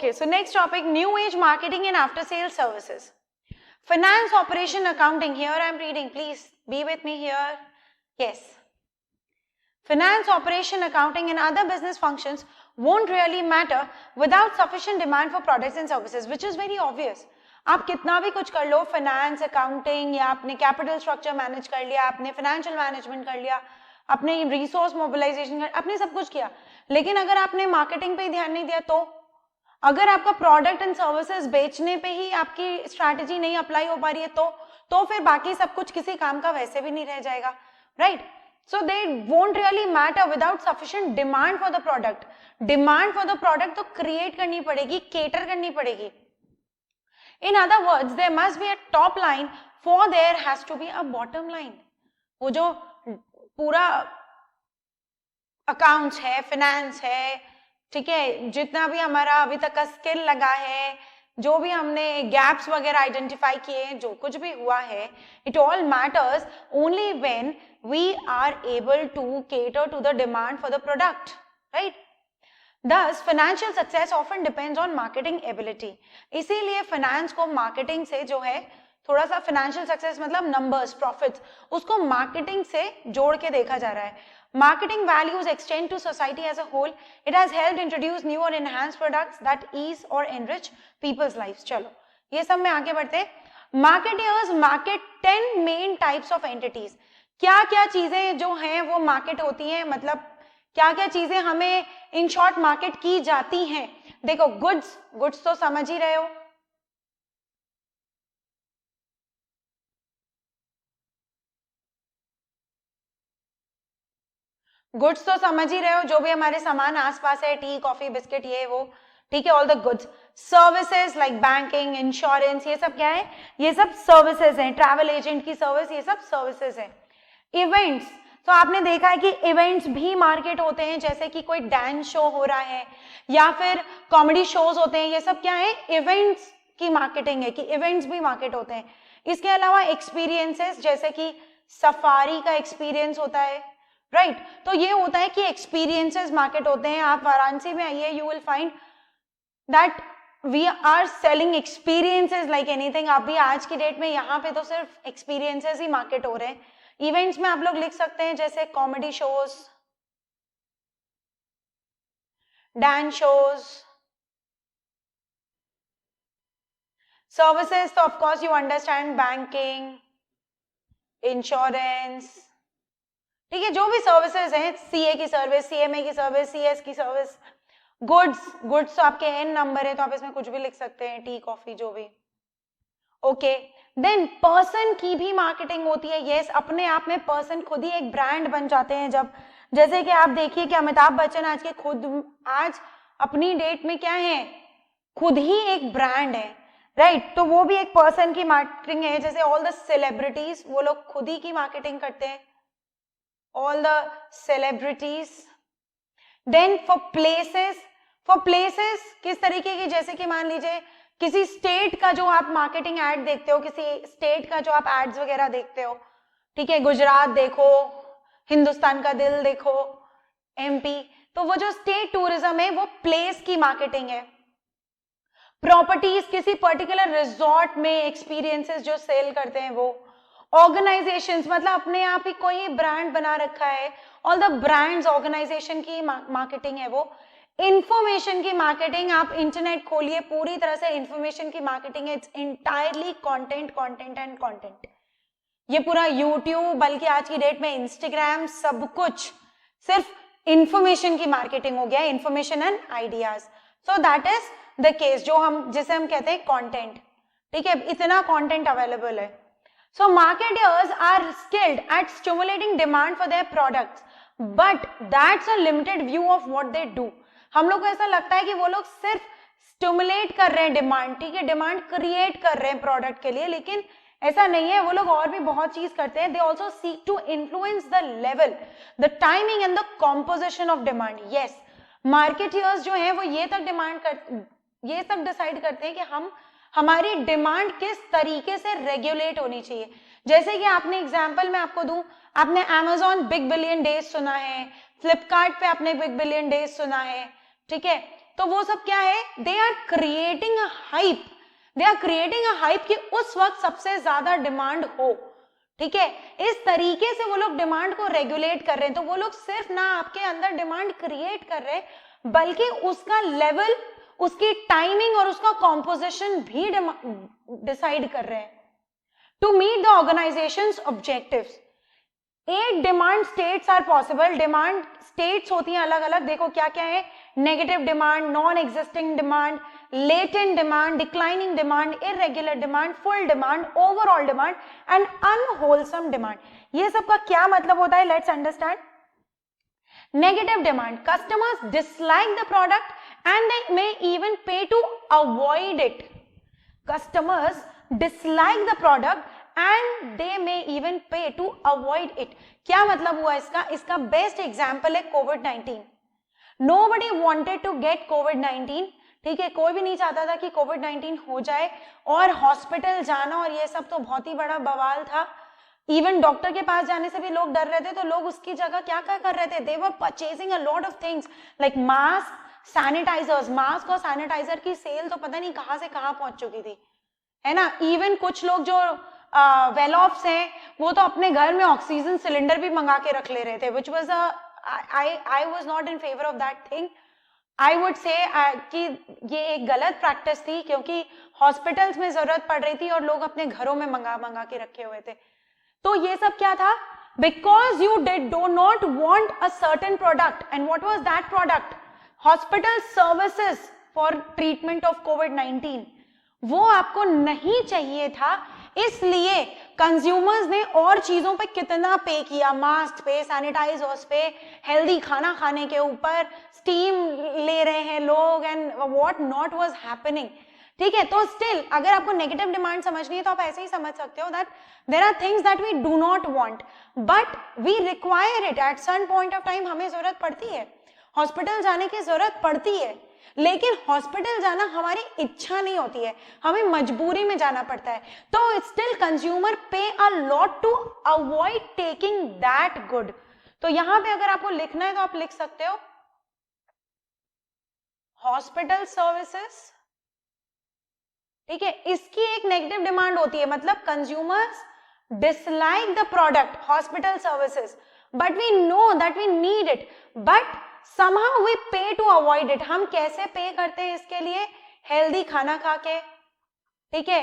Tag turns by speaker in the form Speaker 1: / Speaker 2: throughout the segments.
Speaker 1: Okay, so next topic, new age marketing and after sales services. Finance, operation, accounting. Here I am reading, please be with me here. Yes. Finance, operation, accounting and other business functions won't really matter without sufficient demand for products and services, which is very obvious. आप कितना भी कुछ कर लो, finance, accounting, या आपने capital structure manage कर लिया, आपने फाइनेंशियल मैनेजमेंट कर लिया, आपने रिसोर्स मोबिलाइजेशन कर, आपने सब कुछ किया, लेकिन अगर आपने मार्केटिंग पे ही ध्यान नहीं दिया, तो अगर आपका प्रोडक्ट एंड सर्विसेज बेचने पे ही आपकी स्ट्रैटेजी नहीं अप्लाई हो पा रही है, तो फिर बाकी सब कुछ किसी काम का वैसे भी नहीं रह जाएगा, right? So they won't really matter without sufficient demand for the product. Demand for the product तो create करनी पड़ेगी, cater करनी पड़ेगी. In other words, there must be a top line for there has to be a bottom line. वो जो पूरा accounts है, finance है, ठीक है, जितना भी हमारा अभी तक का स्किल लगा है, जो भी हमने गैप्स वगैरह आइडेंटिफाई किए हैं, जो कुछ भी हुआ है, it all matters only when we are able to cater to the demand for the product, right? Thus, financial success often depends on marketing ability. इसीलिए फाइनेंस को मार्केटिंग से जो है थोड़ा सा, फाइनेंशियल सक्सेस मतलब नंबर्स, प्रॉफिट्स, उसको marketing से जोड़ के देखा जा रहा है. Marketing values extend to society as a whole. It has helped introduce new or enhanced products that ease or enrich people's lives. चलो ये सब में आगे बढ़ते. Marketeers market 10 main types of entities. क्या क्या चीजें जो हैं वो मार्केट होती हैं, मतलब क्या क्या चीजें हमें इन शॉर्ट मार्केट की जाती हैं. देखो, गुड्स तो समझ ही रहे हो, गुड्स तो समझ ही रहे हो, जो भी हमारे सामान आसपास है, टी, कॉफी, बिस्किट, ये वो, ठीक है, all the goods. Services like banking, insurance, ये सब क्या है? ये सब सर्विसेज हैं. ट्रैवल एजेंट की सर्विस, ये सब सर्विसेज हैं. इवेंट्स, तो आपने देखा है कि इवेंट्स भी मार्केट होते हैं, जैसे कि कोई डांस शो हो रहा है या फिर कॉमेडी शोज होते हैं, ये सब क्या है? इवेंट्स की मार्केटिंग है, कि इवेंट्स भी मार्केट होते हैं. इसके अलावा एक्सपीरियंसेस, जैसे कि सफारी का एक्सपीरियंस होता है, राइट? तो ये होता है कि एक्सपीरियंसेस मार्केट होते हैं. आप वाराणसी में आइए, you will find that we are selling experiences like anything. अभी आज की डेट में यहाँ पे तो सिर्फ एक्सपीरियंसेस ही मार्केट हो रहे हैं. इवेंट्स में आप लोग लिख सकते हैं जैसे comedy shows, dance shows. Services तो of course you understand, banking, insurance, ठीक है, जो भी सर्विसेज हैं, सीए की सर्विस, सीएमए की सर्विस, सीएस की सर्विस. गुड्स तो आपके एन नंबर है, तो आप इसमें कुछ भी लिख सकते हैं, टी, कॉफी, जो भी. ओके, देन पर्सन की भी मार्केटिंग होती है. यस, अपने आप में पर्सन खुद ही एक ब्रांड बन जाते हैं. जब जैसे कि आप देखिए कि अमिताभ बच्चन आज अपनी डेट में क्या है? खुद ही एक ब्रांड है, राइट? तो वो भी एक पर्सन की मार्केटिंग है. जैसे ऑल द सेलिब्रिटीज, वो लोग खुद ही की मार्केटिंग करते हैं, all the celebrities. Then for places किस तरीके की? जैसे कि मान लीजिए किसी स्टेट का जो आप मार्केटिंग एड देखते हो, किसी स्टेट का जो आप एड्स वगैरह देखते हो, ठीक है, गुजरात देखो, हिंदुस्तान का दिल देखो, एमपी, तो वो जो स्टेट टूरिज्म है वो प्लेस की मार्केटिंग है. प्रॉपर्टीज, किसी पर्टिकुलर रिजॉर्ट में एक्सपीरियंसेस जो सेल करते हैं वो. ऑर्गेनाइजेशंस, मतलब अपने आप ही कोई ब्रांड बना रखा है, ऑल द ब्रांड्स ऑर्गेनाइजेशन की मार्केटिंग है वो. इंफॉर्मेशन की मार्केटिंग, आप इंटरनेट खोलिए, पूरी तरह से इंफॉर्मेशन की मार्केटिंग है. It's entirely content and content. ये पूरा यूट्यूब, बल्कि आज की डेट में इंस्टाग्राम, सब कुछ सिर्फ इंफॉर्मेशन की मार्केटिंग हो गया, information and ideas. So that is the case, जिसे हम कहते हैं कंटेंट, ठीक है, इतना कंटेंट अवेलेबल है. So marketers are skilled at stimulating demand for their products, but that's a limited view of what they do. हम लोग को ऐसा लगता है कि वो लोग सिर्फ स्टिमुलेट कर रहे हैं डिमांड, ठीक है, डिमांड क्रिएट कर रहे हैं प्रोडक्ट के लिए, लेकिन ऐसा नहीं है. वो लोग और भी बहुत चीज करते हैं. They also seek to influence the level, the timing and the composition of demand. Yes, marketers जो है वो ये तक डिसाइड करते हैं कि हमारी डिमांड किस तरीके से रेगुलेट होनी चाहिए. जैसे कि आपने एग्जाम्पल मैं आपको दूं, आपने Amazon बिग बिलियन डेज सुना है, फ्लिपकार्ट पे आपने बिग बिलियन डेज सुना है, ठीक है, तो वो सब क्या है, they are creating a hype, they are creating a hype कि उस वक्त सबसे ज्यादा डिमांड हो, ठीक है। इस तरीके से वो लोग डिमांड को रेगुलेट कर रहे हैं। तो वो लोग सिर्फ ना आपके अंदर डिमांड क्रिएट कर रहे हैं, बल्कि उसका लेवल, उसकी टाइमिंग और उसका कॉम्पोजिशन भी डिसाइड कर रहे हैं। To meet the organisations objectives, 8 demand states are possible. Demand states होती हैं अलग अलग, देखो क्या क्या है, negative demand, non existing demand, latent demand, declining demand, irregular demand, full demand, overall demand and unwholesome demand. ये सब का क्या मतलब होता है, let's understand. Negative demand, customers dislike the product and they may even pay to avoid it. Customers dislike the product and they may even pay to avoid it। क्या मतलब हुआ इसका, इसका बेस्ट एग्जाम्पल है कोविड-19। Nobody wanted to get COVID-19, ठीक है, कोई भी नहीं चाहता था कि कोविड-19 हो जाए, और हॉस्पिटल जाना और ये सब तो बहुत ही बड़ा बवाल था। इवन डॉक्टर के पास जाने से भी लोग डर रहे थे, तो लोग उसकी जगह क्या क्या कर रहे थे, they were purchasing a lot of things like mask, sanitisers. Mask और सैनिटाइजर की सेल तो पता नहीं कहां से कहां पहुंच चुकी थी, है ना। इवन कुछ लोग जो वेल ऑफ्स हैं, वो तो अपने घर में ऑक्सीजन सिलेंडर भी मंगा के रख ले रहे थे, which was I was not in favour of that thing. I would say कि ये एक गलत प्रैक्टिस थी, क्योंकि हॉस्पिटल्स में जरूरत पड़ रही थी और लोग अपने घरों में मंगा के रखे हुए थे। तो ये सब क्या था, because you do not want a certain product, and what was that product, hospital services for treatment of कोविड-19, वो आपको नहीं चाहिए था। इसलिए कंज्यूमर्स ने और चीजों पे कितना पे किया, मास्क पे, सैनिटाइजर्स पे, हेल्दी खाना खाने के ऊपर, स्टीम ले रहे हैं लोग, and what not was happening, ठीक है। तो स्टिल अगर आपको नेगेटिव डिमांड समझनी है तो आप ऐसे ही समझ सकते हो that there are things that we do not want but we require it at some point of time. हमें जरूरत पड़ती है, हॉस्पिटल जाने की जरूरत पड़ती है, लेकिन हॉस्पिटल जाना हमारी इच्छा नहीं होती है, हमें मजबूरी में जाना पड़ता है। तो still consumer pay a lot to avoid taking that good. तो यहां पे अगर आपको लिखना है तो आप लिख सकते हो हॉस्पिटल सर्विसेज, ठीक है। इसकी एक नेगेटिव डिमांड होती है, मतलब consumers dislike the product hospital services, but we know that we need it, but somehow we pay to avoid it। हम कैसे पे करते हैं इसके लिए, हेल्दी खाना खा के, ठीक है,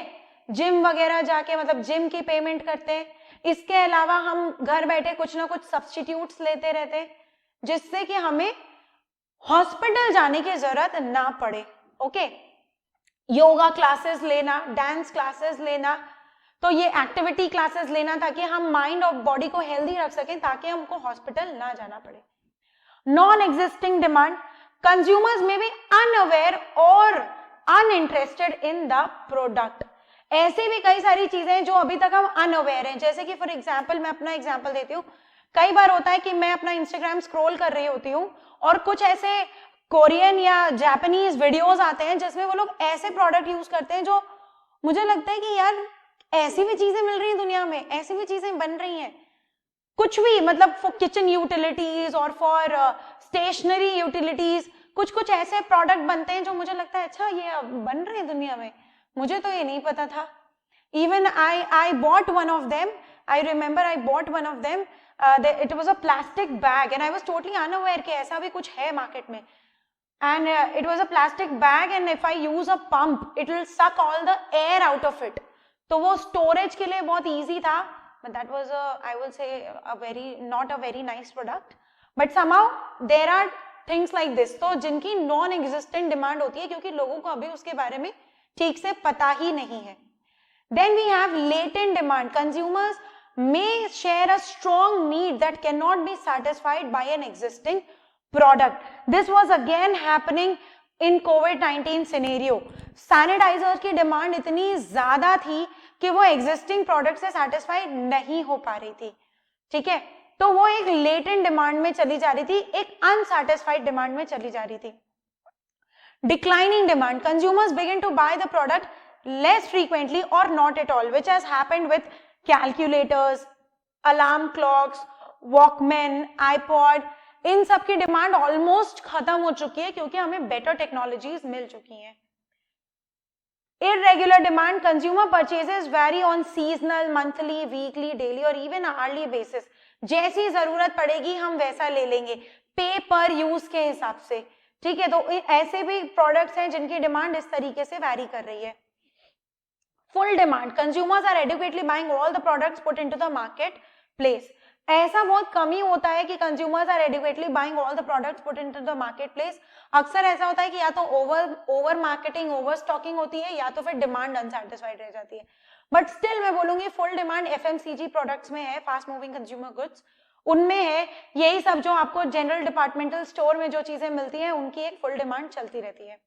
Speaker 1: जिम वगैरह जाके, मतलब जिम की पेमेंट करते हैं। इसके अलावा हम घर बैठे कुछ ना कुछ सब्स्टिट्यूट्स लेते रहते हैं, जिससे कि हमें हॉस्पिटल जाने की जरूरत ना पड़े। ओके, योगा क्लासेस लेना, डांस क्लासेस लेना, तो ये एक्टिविटी क्लासेस लेना ताकि हम माइंड और बॉडी को हेल्दी रख सकें, ताकि हमको हॉस्पिटल ना जाना पड़े। Non-existing demand, consumers may be unaware or uninterested in the product। ऐसे भी कई सारी चीजें जो अभी तक हम अनअवेयर हैं, जैसे कि फॉर एग्जाम्पल मैं अपना एग्जाम्पल देती हूँ। कई बार होता है कि मैं अपना इंस्टाग्राम स्क्रॉल कर रही होती हूँ और कुछ ऐसे कोरियन या जापानीज वीडियोस आते हैं जिसमें वो लोग ऐसे प्रोडक्ट यूज करते हैं जो मुझे लगता है कि यार ऐसी भी चीजें मिल रही हैं दुनिया में, ऐसी भी चीजें बन रही हैं, कुछ भी, मतलब फॉर किचन यूटिलिटीज और फॉर स्टेशनरी यूटिलिटीज, कुछ कुछ ऐसे प्रोडक्ट बनते हैं जो मुझे लगता है अच्छा ये बन रहे हैं दुनिया में, मुझे तो ये नहीं पता था। Even I bought one of them, I remember I bought one of them, it was a plastic bag and I was totally unaware कि ऐसा भी कुछ है मार्केट में। And it was a plastic bag and if I use a pump it will suck all the air out of it. तो वो storage के लिए बहुत ईजी था, but that was I will say not a very nice product, but somehow there are things like this, तो जिनकी non existent demand होती है क्योंकि लोगों को अभी उसके बारे में ठीक से पता ही नहीं है। Then we have latent demand, consumers may share a strong need that cannot be satisfied by an existing product। This was again happening in COVID-19 scenario। Sanitizer की डिमांड इतनी ज्यादा थी कि वो एग्जिस्टिंग प्रोडक्ट से सेटिस्फाइड नहीं हो पा रही थी, ठीक है। तो वो एक लेटेंट डिमांड में चली जा रही थी, एक अनसैटिस्फाइड डिमांड में चली जा रही थी। Declining demand, consumers begin to buy the product less frequently और not at all, which has happened with calculators, alarm clocks, walkman, iPod, इन सब की डिमांड ऑलमोस्ट खत्म हो चुकी है क्योंकि हमें बेटर टेक्नोलॉजीज मिल चुकी हैं. Irregular demand, consumer purchases vary on seasonal, monthly, weekly, daily और even hourly basis. जैसी जरूरत पड़ेगी हम वैसा ले लेंगे, पे पर यूज के हिसाब से. ठीक है, तो ऐसे भी प्रोडक्ट्स हैं जिनकी डिमांड इस तरीके से वैरी कर रही है. Full demand, consumers are adequately buying all the products put into the market place. ऐसा बहुत कम ही होता है कि consumers are adequately buying all the products put into the market place. अक्सर ऐसा होता है कि या तो ओवर मार्केटिंग, ओवर स्टॉकिंग होती है या तो फिर डिमांड अनसैटिस्फाइड रह जाती है. बट स्टिल मैं बोलूंगी फुल डिमांड एफएमसीजी प्रोडक्ट्स में है, फास्ट मूविंग कंज्यूमर गुड्स उनमें है. यही सब जो आपको जनरल डिपार्टमेंटल स्टोर में जो चीजें मिलती हैं उनकी एक फुल डिमांड चलती रहती है.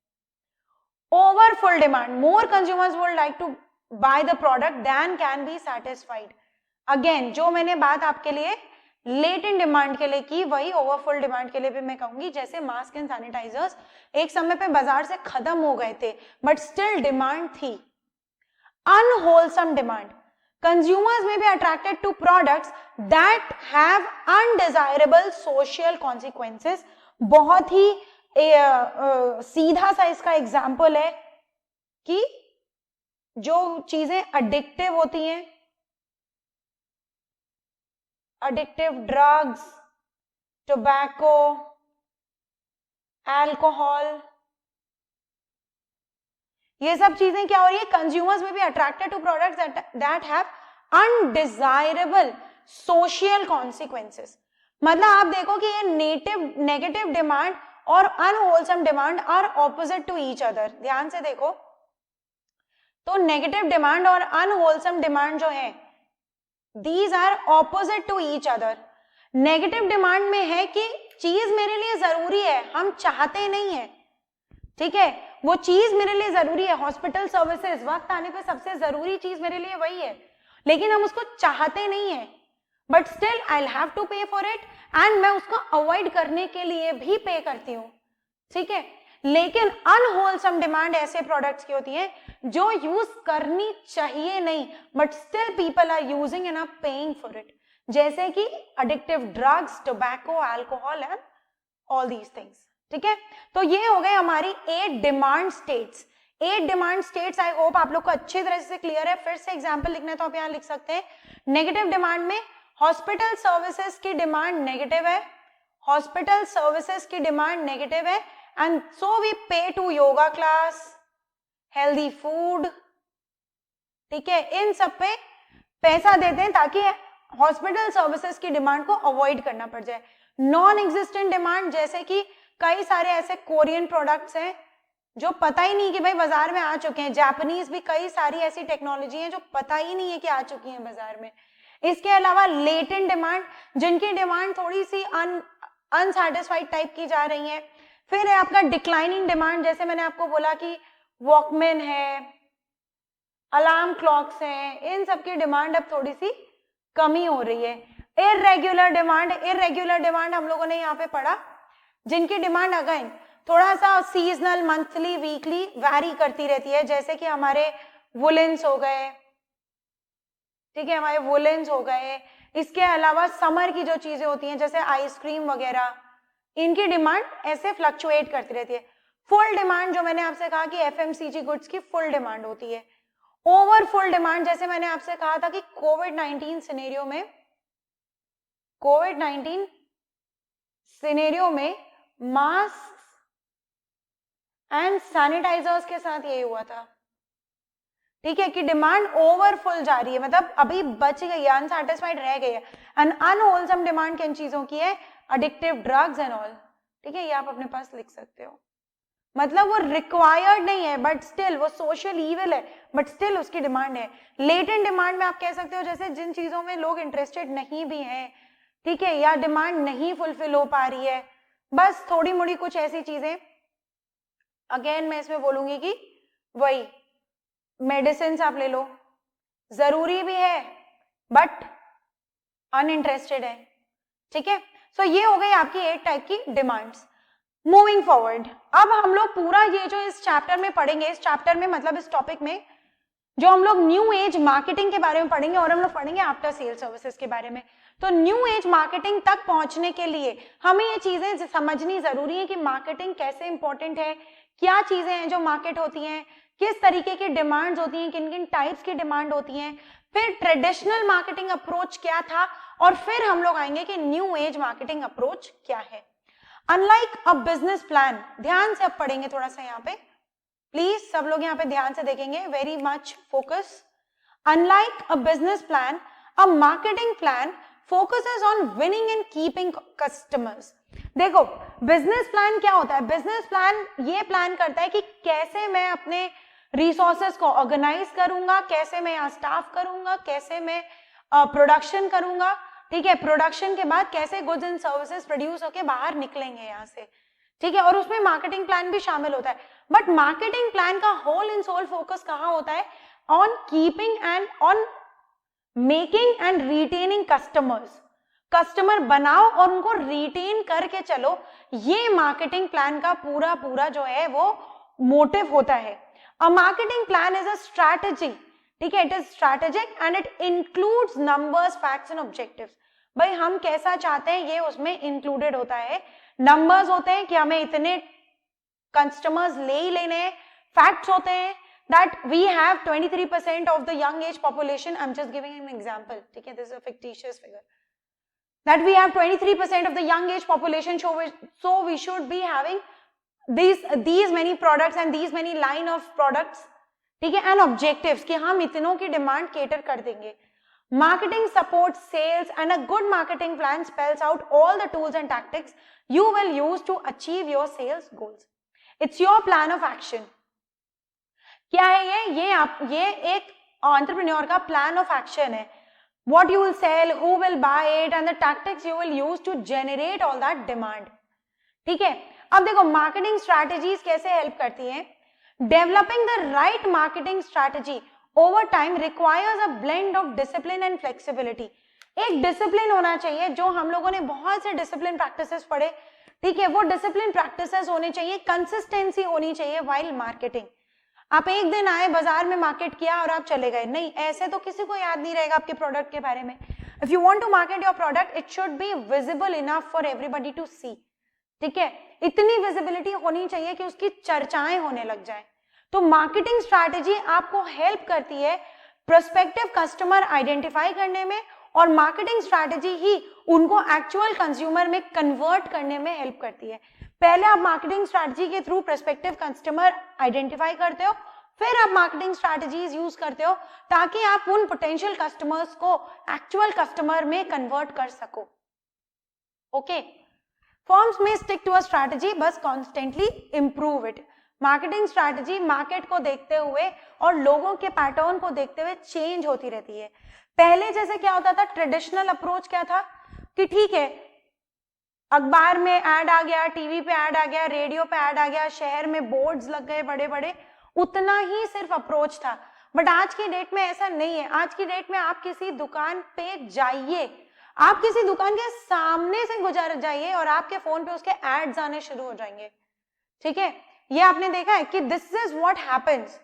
Speaker 1: Over full demand, more consumers would like to buy the product then can be satisfied. Again जो मैंने बात आपके लिए लेटेंट डिमांड के लिए की वही ओवरफुल डिमांड के लिए भी मैं कहूंगी. जैसे मास्क एंड सैनिटाइजर्स एक समय पे बाजार से खत्म हो गए थे बट स्टिल डिमांड थी. Unwholesome demand, consumers may be attracted to products that have undesirable social consequences. बहुत ही सीधा सा इसका एग्जाम्पल है कि जो चीजें अडिक्टिव होती हैं, अडिक्टिव ड्रग्स, टोबैको, अल्कोहल, ये सब चीजें क्या हो रही है, कंज्यूमर्स में भी attracted to products that have undesirable social consequences. मतलब आप देखो कि ये नेगेटिव डिमांड और unwholesome demand are opposite to each other. ध्यान से देखो तो नेगेटिव डिमांड और अनहोलसम डिमांड जो है these are opposite to each other. Negative demand में है कि चीज मेरे लिए जरूरी है, हम चाहते नहीं है. ठीक है, वो चीज मेरे लिए जरूरी है, हॉस्पिटल सर्विसेज वक्त आने पे सबसे जरूरी चीज मेरे लिए वही है, लेकिन हम उसको चाहते नहीं है. But still I have to pay for it and मैं उसको अवॉइड करने के लिए भी पे करती हूँ. ठीक है, लेकिन अनहोलसम डिमांड ऐसे प्रोडक्ट्स की होती है जो यूज करनी चाहिए नहीं but still people are using and are paying for it. जैसे कि addictive drugs, tobacco, alcohol and all these things. ठीक है, तो ये हो गए हमारी 8 demand states. 8 demand states I hope आप लोग को अच्छी तरह से क्लियर है. फिर से एग्जांपल लिखना है तो आप यहाँ लिख सकते हैं. नेगेटिव डिमांड में हॉस्पिटल सर्विसेज की डिमांड नेगेटिव है, हॉस्पिटल सर्विसेज की डिमांड नेगेटिव है and so we pay to yoga class, healthy food. ठीक है, इन सब पे पैसा देते हैं ताकि हॉस्पिटल सर्विसेज की डिमांड को अवॉइड करना पड़ जाए. नॉन एग्जिस्टेंट डिमांड, जैसे कि कई सारे ऐसे कोरियन प्रोडक्ट्स हैं जो पता ही नहीं कि भाई बाजार में आ चुके हैं. जापानीज भी कई सारी ऐसी टेक्नोलॉजी है जो पता ही नहीं है कि आ चुकी है बाजार में. इसके अलावा लेटेंट डिमांड, जिनकी डिमांड थोड़ी सी अनसैटिस्फाइड टाइप की जा रही है. फिर है आपका डिक्लाइनिंग डिमांड, जैसे मैंने आपको बोला कि वॉकमैन है, अलार्म क्लॉक्स हैं, इन सब की डिमांड अब थोड़ी सी कमी हो रही है. इररेगुलर डिमांड हम लोगों ने यहाँ पे पढ़ा, जिनकी डिमांड अगेन थोड़ा सा सीजनल, मंथली, वीकली वैरी करती रहती है. जैसे कि हमारे वुलेंस हो गए. ठीक है, हमारे वुलेंस हो गए. इसके अलावा समर की जो चीजें होती हैं जैसे आइसक्रीम वगैरह, इनकी डिमांड ऐसे फ्लक्चुएट करती रहती है. फुल डिमांड जो मैंने आपसे कहा कि एफएमसीजी गुड्स की फुल डिमांड होती है. ओवर फुल डिमांड, जैसे मैंने आपसे कहा था कि कोविड-19 सिनेरियो में मास्क एंड सैनिटाइजर्स के साथ यही हुआ था. ठीक है, कि डिमांड ओवरफुल जा रही है, मतलब अभी बच गई है, अनसैटिस्फाइड रह गई है. एंड अनहोलसम डिमांड किन चीजों की है, अडिक्टिव ड्रग्स एंड ऑल. ठीक है, ये आप अपने पास लिख सकते हो. मतलब वो रिक्वायर्ड नहीं है बट स्टिल वो सोशल ईविल है बट स्टिल उसकी डिमांड है. लेटेंट डिमांड में आप कह सकते हो जैसे जिन चीजों में लोग इंटरेस्टेड नहीं भी हैं, ठीक है, या डिमांड नहीं फुलफिल हो पा रही है, बस थोड़ी मोड़ी कुछ ऐसी चीजें. अगेन मैं इसमें बोलूंगी कि वही मेडिसिन आप ले लो, जरूरी भी है बट अनइंटरेस्टेड है. ठीक है, सो ये हो गई आपकी 8 टाइप की डिमांड्स. मूविंग फॉरवर्ड, अब हम लोग पूरा ये जो इस चैप्टर में पढ़ेंगे, इस चैप्टर में मतलब इस टॉपिक में जो हम लोग न्यू एज मार्केटिंग के बारे में पढ़ेंगे और हम लोग पढ़ेंगे आफ्टर सेल सर्विसेज के बारे में। तो न्यू एज मार्केटिंग तक पहुंचने के लिए हमें ये चीजें समझनी जरूरी है कि मार्केटिंग कैसे इंपॉर्टेंट है, क्या चीजें हैं जो मार्केट होती हैं, किस तरीके की डिमांड्स होती हैं, किन किन टाइप्स की डिमांड होती हैं, फिर ट्रेडिशनल मार्केटिंग अप्रोच क्या था, और फिर हम लोग आएंगे कि न्यू एज मार्केटिंग अप्रोच क्या है। अनलाइक अ बिजनेस प्लान, ध्यान से अब पढ़ेंगे थोड़ा सा यहाँ पे, प्लीज सब लोग यहाँ पे ध्यान से देखेंगे, very much focus. Unlike a business plan, a marketing plan focuses on winning and keeping customers. देखो बिजनेस प्लान क्या होता है, बिजनेस प्लान ये प्लान करता है कि कैसे मैं अपने रिसोर्सेस को ऑर्गेनाइज करूंगा, कैसे मैं यहाँ स्टाफ करूंगा, कैसे मैं प्रोडक्शन करूंगा, ठीक है, प्रोडक्शन के बाद कैसे गुड्स एंड सर्विसेज प्रोड्यूस होके बाहर निकलेंगे यहाँ से, ठीक है, और उसमें मार्केटिंग प्लान भी शामिल होता है। बट मार्केटिंग प्लान का होल एंड सोल फोकस कहाँ होता है, on keeping and on making and retaining customers. Customer बनाओ और उनको रिटेन करके चलो, ये मार्केटिंग प्लान का पूरा पूरा जो है वो मोटिव होता है। A marketing plan is a strategy, ठीक है, it is strategic and it includes numbers, facts and objectives. भाई हम कैसा चाहते हैं ये उसमें इंक्लूडेड होता है। नंबर्स होते हैं कि हमें इतने कस्टमर्स ले ही लेने हैं, फैक्ट्स होते हैं that we have 23% of the young age population, I'm just giving an example, ठीक है, this is a fictitious figure, that we have 23% of the young age population, so we should be having these many products and these many line of products, ठीक है, and objectives कि हम इतनों की demand cater कर देंगे। Marketing supports sales and a good marketing plan spells out all the tools and tactics you will use to achieve your sales goals. It's your plan of action. क्या है ये एक entrepreneur का plan of action है। What you will sell, who will buy it and the tactics you will use to generate all that demand, ठीक है। अब देखो मार्केटिंग स्ट्रैटेजीज कैसे हेल्प करती हैं। Developing the right marketing strategy over time requires a blend of discipline and flexibility. एक discipline होना चाहिए, जो हम लोगों ने बहुत से डिसिप्लिन प्रैक्टिसेस पढ़े, ठीक है, वो डिसिप्लिन प्रैक्टिसेस होने चाहिए, कंसिस्टेंसी होनी चाहिए व्हाइल मार्केटिंग। आप एक दिन आए बाजार में मार्केट किया और आप चले गए, नहीं, ऐसे तो किसी को याद नहीं रहेगा आपके प्रोडक्ट के बारे में। If you want to market your product it should be visible enough for everybody to see, ठीक है, इतनी विजिबिलिटी होनी चाहिए कि उसकी चर्चाएं होने लग जाए। तो मार्केटिंग स्ट्रैटेजी आपको हेल्प करती है प्रोस्पेक्टिव कस्टमर आइडेंटिफाई करने में, और मार्केटिंग स्ट्रैटेजी ही उनको एक्चुअल कंज्यूमर में कन्वर्ट करने में हेल्प करती है। पहले आप मार्केटिंग स्ट्रैटेजी के थ्रू प्रोस्पेक्टिव कस्टमर आइडेंटिफाई करते हो, फिर आप मार्केटिंग स्ट्रैटेजीज यूज करते हो ताकि आप उन पोटेंशियल कस्टमर्स को एक्चुअल कस्टमर में कन्वर्ट कर सको। ओके, फर्म्स में स्टिक टू अ स्ट्रैटेजी, बस constantly improve it. Marketing strategy market को देखते हुए और लोगों के पैटर्न को देखते हुए चेंज होती रहती है। पहले जैसे क्या होता था, ट्रेडिशनल अप्रोच क्या था कि ठीक है, अखबार में ऐड आ गया, टीवी पे ऐड आ गया, रेडियो पे ऐड आ गया, शहर में बोर्ड्स लग गए बड़े बड़े, उतना ही सिर्फ अप्रोच था। बट आज की डेट में ऐसा नहीं है। आज की डेट में आप किसी दुकान पे जाइए, आप किसी दुकान के सामने से गुजर जाइए और आपके फोन पे उसके एड्स आने शुरू हो जाएंगे, ठीक है, ये आपने देखा है कि दिस इज व्हाट हैपेंस।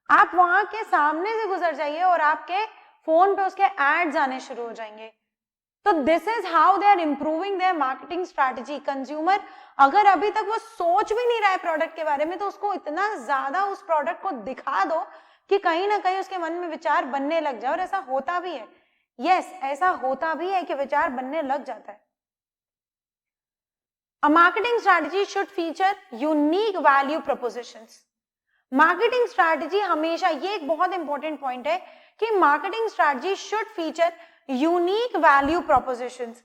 Speaker 1: आप वहां के सामने से गुजर जाइए और आपके फोन पे उसके एड्स आने शुरू हो जाएंगे। तो this is how they are improving their marketing strategy. Consumer अगर अभी तक वो सोच भी नहीं रहा है प्रोडक्ट के बारे में, तो उसको इतना ज्यादा उस प्रोडक्ट को दिखा दो कि कहीं ना कहीं उसके मन में विचार बनने लग जाए। और ऐसा होता भी है, यस, ऐसा होता भी है कि विचार बनने लग जाता है। A marketing strategy should feature unique value propositions. Marketing strategy हमेशा, ये एक बहुत इंपॉर्टेंट पॉइंट है कि marketing strategy should feature unique value propositions.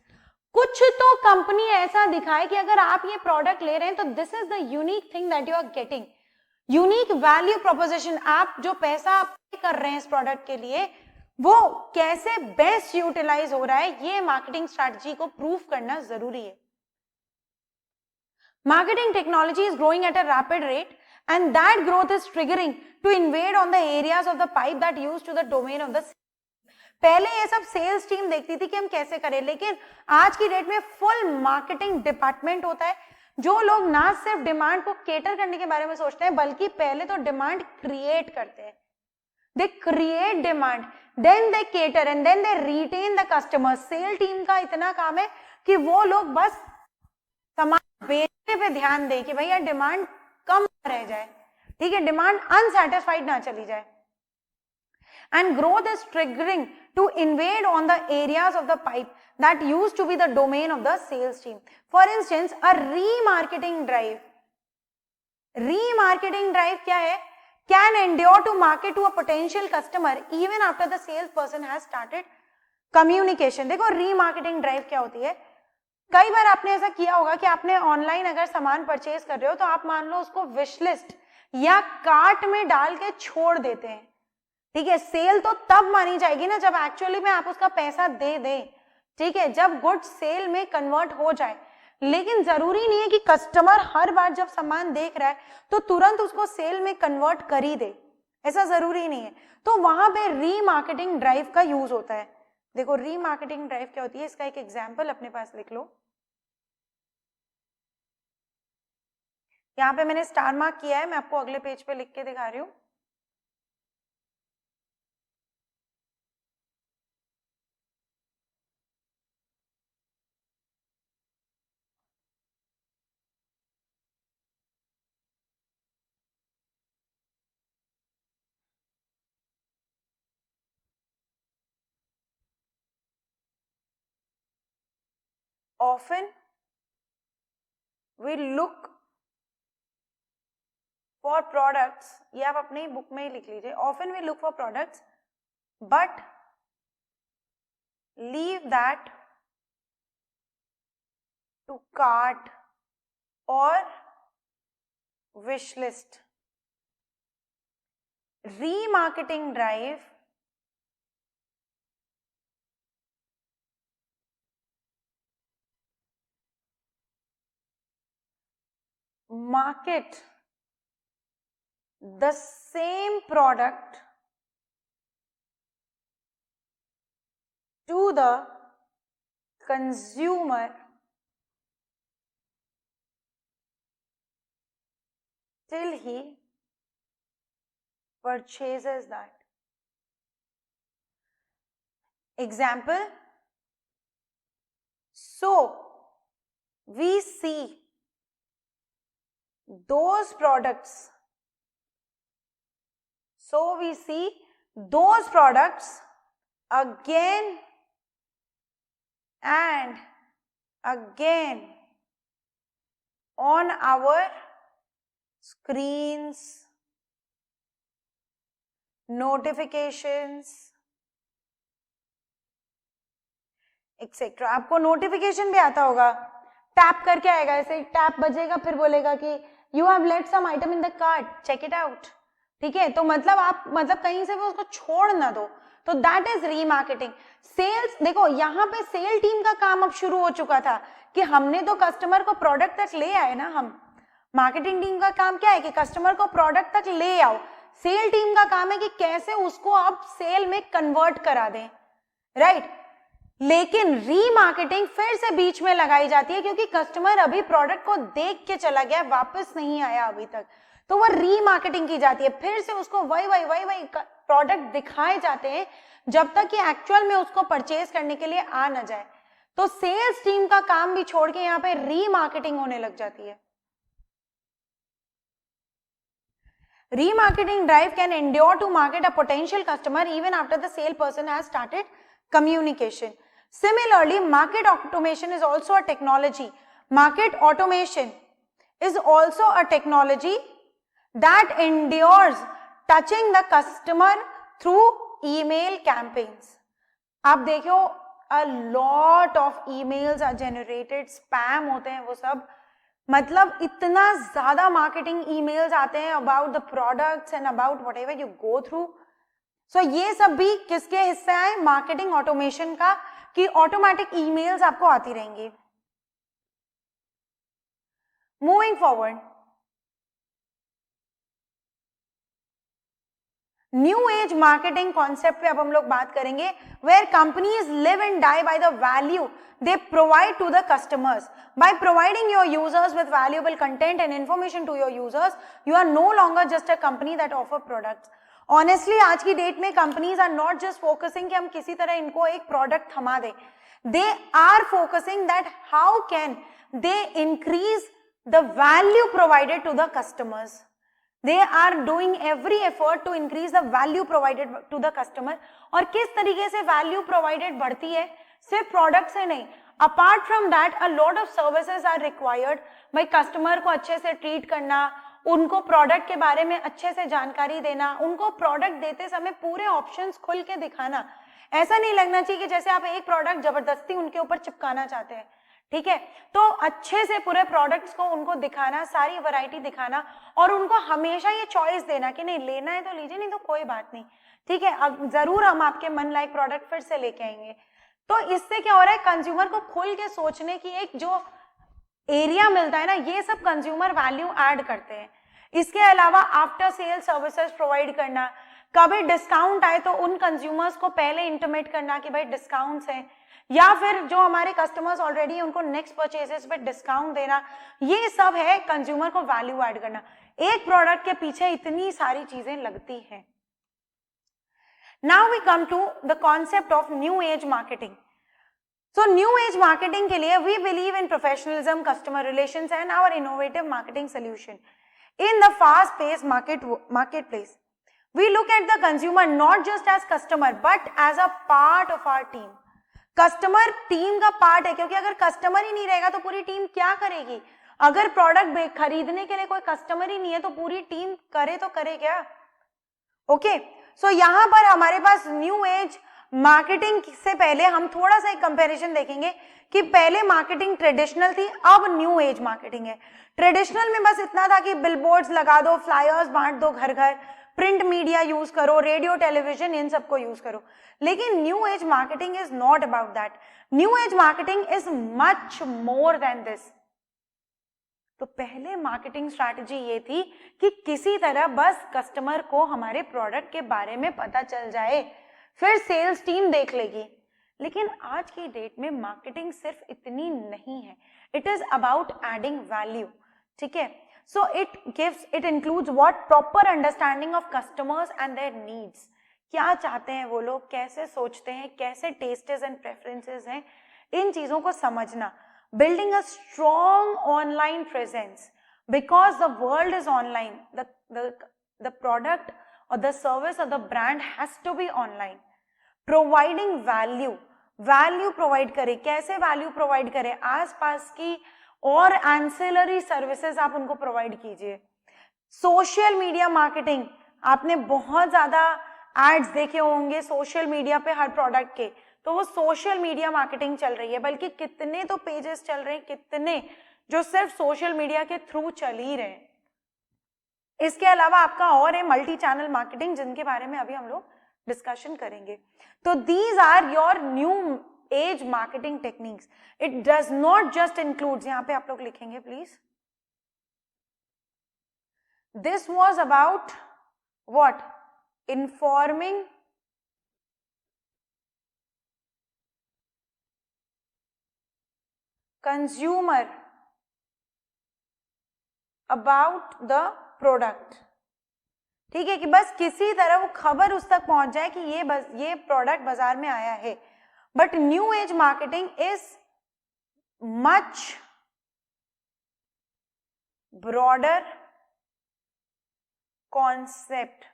Speaker 1: कुछ तो कंपनी ऐसा दिखाए कि अगर आप ये प्रोडक्ट ले रहे हैं तो this is the unique thing that you are getting. Unique value proposition, आप जो पैसा पे कर रहे हैं इस प्रोडक्ट के लिए वो कैसे बेस्ट यूटिलाइज हो रहा है, ये मार्केटिंग स्ट्रैटेजी को प्रूव करना जरूरी है। Marketing technology is growing at a rapid rate and that growth is triggering to invade on the areas of the pipe that used to the domain of the पहले ये सब sales team देखती थी कि हम कैसे करें, लेकिन आज की डेट में फुल मार्केटिंग डिपार्टमेंट होता है, जो लोग ना सिर्फ डिमांड को केटर करने के बारे में सोचते हैं बल्कि पहले तो डिमांड क्रिएट करते हैं। they create demand, then they cater and then they retain the customers. Sale team का इतना काम है कि वो लोग बस सामान बेचने पे ध्यान दे कि भैया डिमांड कम रह जाए, ठीक है, डिमांड अनसैटिस्फाइड ना चली जाए. And growth is triggering to invade on the areas of the pipe that used to be the domain of the sales team. For instance, a remarketing drive. Remarketing drive क्या है? Can endure to market to a potential customer even after the salesperson has started communication. देखो remarketing drive क्या होती है? कई बार आपने ऐसा किया होगा कि आपने ऑनलाइन अगर सामान परचेज कर रहे हो तो आप मान लो उसको विश लिस्ट या कार्ट में डाल के छोड़ देते हैं, ठीक है. सेल तो तब मानी जाएगी ना जब एक्चुअली में आप उसका पैसा दे दें, ठीक है, जब गुड सेल में कन्वर्ट हो जाए. लेकिन जरूरी नहीं है कि कस्टमर हर बार जब सामान देख रहा है तो तुरंत उसको सेल में कन्वर्ट कर ही दे, ऐसा जरूरी नहीं है. तो वहां पे रीमार्केटिंग ड्राइव का यूज होता है. देखो रीमार्केटिंग ड्राइव क्या होती है, इसका एक एग्जांपल अपने पास लिख लो. यहां पे मैंने स्टार मार्क किया है, मैं आपको अगले पेज पे लिख के दिखा रही हूं. Often we look for products, ये आप अपनी बुक में ही लिख लीजिए. Often we look for products but leave that to cart or wish list. Remarketing drive market the same product to the consumer till he purchases that. Example, so we see those products, again and again on our screens, notifications, etcetera. आपको notification भी आता होगा, tap करके आएगा, ऐसे tap बजेगा फिर बोलेगा कि you have left some item in the cart, check it out, ठीक है. तो मतलब आप कहीं से भी उसको छोड़ ना दो, तो दैट इज रीमार्केटिंग. सेल्स, देखो यहाँ पे सेल टीम का काम अब शुरू हो चुका था कि हमने तो कस्टमर को प्रोडक्ट तक ले आए ना. हम मार्केटिंग टीम का काम क्या है कि कस्टमर को प्रोडक्ट तक ले आओ. सेल टीम का काम है कि कैसे उसको आप सेल में कन्वर्ट करा दें, राइट. लेकिन रीमार्केटिंग फिर से बीच में लगाई जाती है क्योंकि कस्टमर अभी प्रोडक्ट को देख के चला गया, वापस नहीं आया अभी तक, तो वो रीमार्केटिंग की जाती है. फिर से उसको वही प्रोडक्ट दिखाए जाते हैं जब तक कि एक्चुअल में उसको परचेज करने के लिए आ ना जाए. तो सेल्स टीम का काम भी छोड़ के यहाँ पे रीमार्केटिंग होने लग जाती है. Remarketing drive can endure to market a potential customer even after the salesperson has started communication. Similarly, market automation is also a technology. Market automation is also a technology that endures touching the customer through email campaigns. आप देखो, a lot of emails are generated, spam होते हैं वो सब, मतलब इतना ज्यादा marketing emails आते हैं about the products and about whatever you go through. So ये सब भी किसके हिस्से आए, मार्केटिंग ऑटोमेशन का, कि ऑटोमेटिक ईमेल्स आपको आती रहेंगी. Moving forward, new age marketing concept पे अब हम लोग बात करेंगे, where companies live and die by the value they provide to the customers. By providing your users with valuable content and information to your users, you are no longer just a company that offer products. Honestly आज की date में companies are not just focusing कि हम किसी तरह इनको एक product थमा दें, they are focusing that how can they increase the value provided to the customers. They are doing every effort to increase the value provided to the customer. और किस तरीके से value provided बढ़ती है, सिर्फ प्रोडक्ट से नहीं, apart from that a lot of services are required. भाई कस्टमर को अच्छे से ट्रीट करना, उनको प्रोडक्ट के बारे में अच्छे से जानकारी देना, उनको प्रोडक्ट देते समय पूरे ऑप्शंस खुल के दिखाना. ऐसा नहीं लगना चाहिए कि जैसे आप एक प्रोडक्ट जबरदस्ती उनके ऊपर चिपकाना चाहते हैं. ठीक है, तो अच्छे से पूरे प्रोडक्ट्स को उनको दिखाना, सारी वैरायटी दिखाना, और उनको हमेशा ये चॉइस देना कि नहीं लेना है तो लीजिए, नहीं तो कोई बात नहीं. ठीक है, अब जरूर हम आपके मन लायक प्रोडक्ट फिर से लेके आएंगे. तो इससे क्या हो रहा है, कंज्यूमर को खुल के सोचने की एक जो एरिया मिलता है ना, ये सब कंज्यूमर वैल्यू ऐड करते हैं. इसके अलावा आफ्टर सेल सर्विसेज प्रोवाइड करना, कभी डिस्काउंट आए तो उन कंज्यूमर्स को पहले इंटीमेट करना कि भाई डिस्काउंट्स हैं, या फिर जो हमारे कस्टमर्स ऑलरेडी है उनको नेक्स्ट परचेजेस पे डिस्काउंट देना. ये सब है कंज्यूमर को वैल्यू ऐड करना. एक प्रोडक्ट के पीछे इतनी सारी चीजें लगती हैं. Now we come to the concept of new age marketing. So new age marketing के लिए we believe in professionalism, customer relations and our innovative marketing solution in the fast paced marketplace. We look at the consumer not just as customer but as a part of our team. Customer team का part है, क्योंकि अगर customer ही नहीं रहेगा तो पूरी team क्या करेगी. अगर प्रोडक्ट खरीदने के लिए कोई कस्टमर ही नहीं है तो पूरी टीम करे तो करे क्या. ओके, सो यहां पर हमारे पास न्यू एज मार्केटिंग से पहले हम थोड़ा सा एक कंपैरिजन देखेंगे कि पहले मार्केटिंग ट्रेडिशनल थी, अब न्यू एज मार्केटिंग है. ट्रेडिशनल में बस इतना था कि बिलबोर्ड्स लगा दो, फ्लायर्स बांट दो घर घर, प्रिंट मीडिया यूज करो, रेडियो टेलीविजन, इन सबको यूज करो. लेकिन new age marketing is not about that. New age marketing is much more than this. तो पहले मार्केटिंग स्ट्रैटेजी ये थी कि किसी तरह बस कस्टमर को हमारे प्रोडक्ट के बारे में पता चल जाए, फिर सेल्स टीम देख लेगी. लेकिन आज की डेट में मार्केटिंग सिर्फ इतनी नहीं है, it is about adding value. ठीक है, सो it includes what proper understanding of customers and there needs. क्या चाहते हैं वो लोग, कैसे सोचते हैं, कैसे टेस्टेस एंड प्रेफरेंसेस हैं, इन चीजों को समझना. Building a strong online presence, because the world is online, the product or the service or the brand has to be online. Providing value provide करें. कैसे value provide करें, आसपास की और ancillary services आप उनको provide कीजिए. सोशल मीडिया मार्केटिंग, आपने बहुत ज्यादा एड्स देखे होंगे सोशल मीडिया पे हर प्रोडक्ट के, तो वो सोशल मीडिया मार्केटिंग चल रही है. बल्कि कितने तो पेजेस चल रहे हैं, कितने जो सिर्फ सोशल मीडिया के थ्रू चल ही रहे हैं. इसके अलावा आपका और है मल्टी चैनल मार्केटिंग, जिनके बारे में अभी हम लोग डिस्कशन करेंगे. तो these are your new age marketing techniques. It does not just include, यहां पे आप लोग लिखेंगे please, this was about what, informing consumer about the product. ठीक है, कि बस किसी तरह वो खबर उस तक पहुंच जाए कि ये प्रोडक्ट बाजार में आया है. But new age marketing is much broader concept.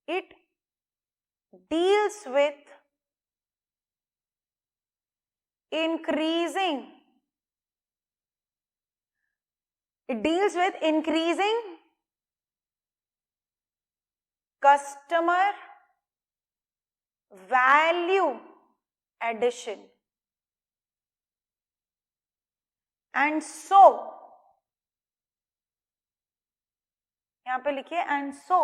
Speaker 1: It deals with increasing customer value addition. And so यहां पे लिखिए, and so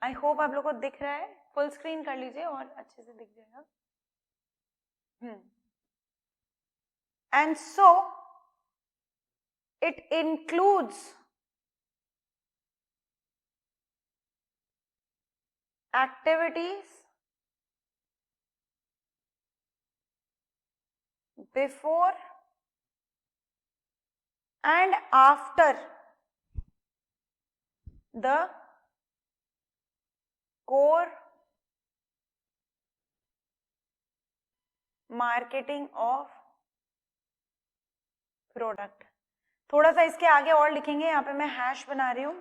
Speaker 1: आई होप आप लोग को दिख रहा है, फुल स्क्रीन कर लीजिए और अच्छे से दिख जाएगा. And so it includes activities before and after the core marketing of product. थोड़ा सा इसके आगे और लिखेंगे, यहाँ पे मैं हैश बना रही हूं,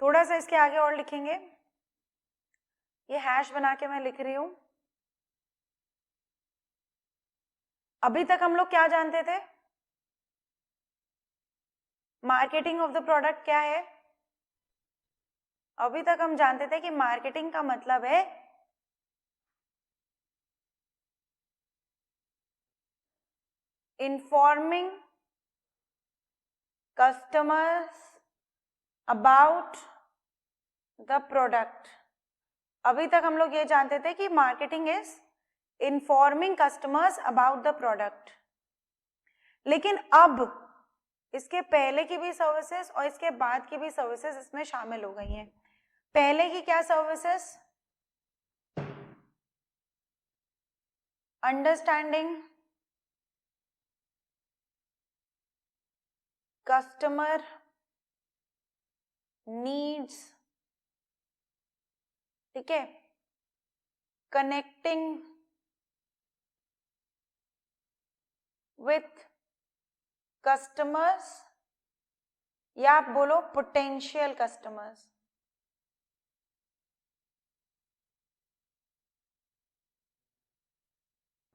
Speaker 1: थोड़ा सा इसके आगे और लिखेंगे, ये हैश बना के मैं लिख रही हूं। अभी तक हम लोग क्या जानते थे? मार्केटिंग ऑफ द प्रोडक्ट क्या है? अभी तक हम जानते थे कि मार्केटिंग का मतलब है informing customers about the product. अभी तक हम लोग ये जानते थे कि marketing is informing customers about the product. लेकिन अब इसके पहले की भी सर्विसेज और इसके बाद की भी सर्विसेज इसमें शामिल हो गई हैं। पहले की क्या सर्विसेज? अंडरस्टैंडिंग कस्टमर नीड्स, ठीक है, कनेक्टिंग विथ कस्टमर्स, या आप बोलो potential customers,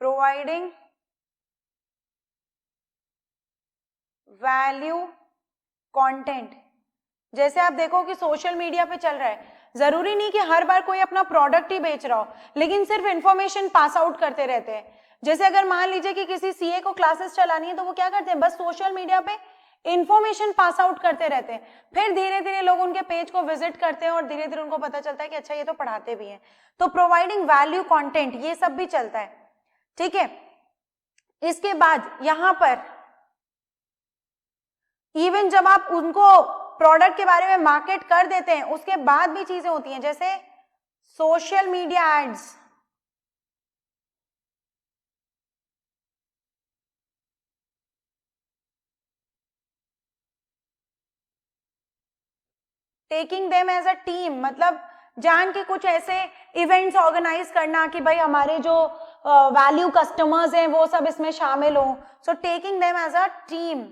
Speaker 1: providing value content. जैसे आप देखो कि सोशल मीडिया पे चल रहा है, जरूरी नहीं कि हर बार कोई अपना प्रोडक्ट ही बेच रहा हो, लेकिन सिर्फ इंफॉर्मेशन पास आउट करते रहते हैं। जैसे अगर मान लीजिए कि किसी सीए को क्लासेस चलानी है, तो वो क्या करते हैं, बस सोशल मीडिया पे इंफॉर्मेशन पास आउट करते रहते हैं। फिर धीरे धीरे लोग उनके पेज को विजिट करते हैं और धीरे धीरे उनको पता चलता है कि अच्छा ये तो पढ़ाते भी हैं। तो प्रोवाइडिंग वैल्यू कंटेंट, ये सब भी चलता है, ठीक है। इसके बाद यहां पर इवन जब आप उनको प्रोडक्ट के बारे में मार्केट कर देते हैं, उसके बाद भी चीजें होती हैं, जैसे social media ads, taking them as a team, मतलब जान के कुछ ऐसे इवेंट्स ऑर्गेनाइज करना कि भाई हमारे जो वैल्यू कस्टमर्स हैं वो सब इसमें शामिल हो। So taking them as a team,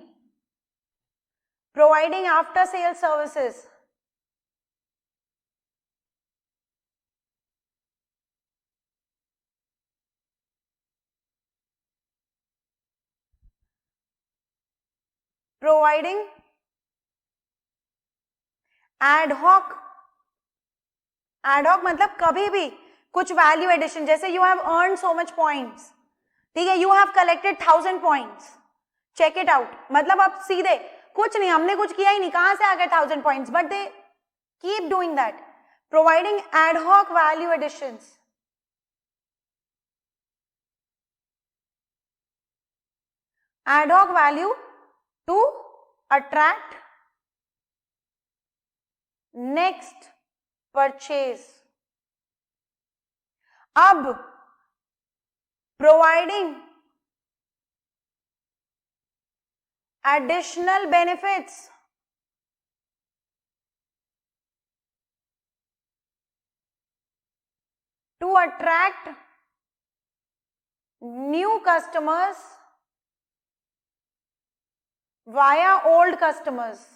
Speaker 1: providing after sale services, providing ad hoc, ad hoc मतलब कभी भी कुछ वैल्यू एडिशन, जैसे you have earn so much points, ठीक है, you have collected 1000 points, check it out, मतलब आप सीधे कुछ नहीं, हमने कुछ किया ही नहीं, कहां से आ गए 1000 points, but they keep doing that, providing ad hoc value additions, ad hoc value to attract next purchase. अब providing additional benefits, to attract new customers via old customers.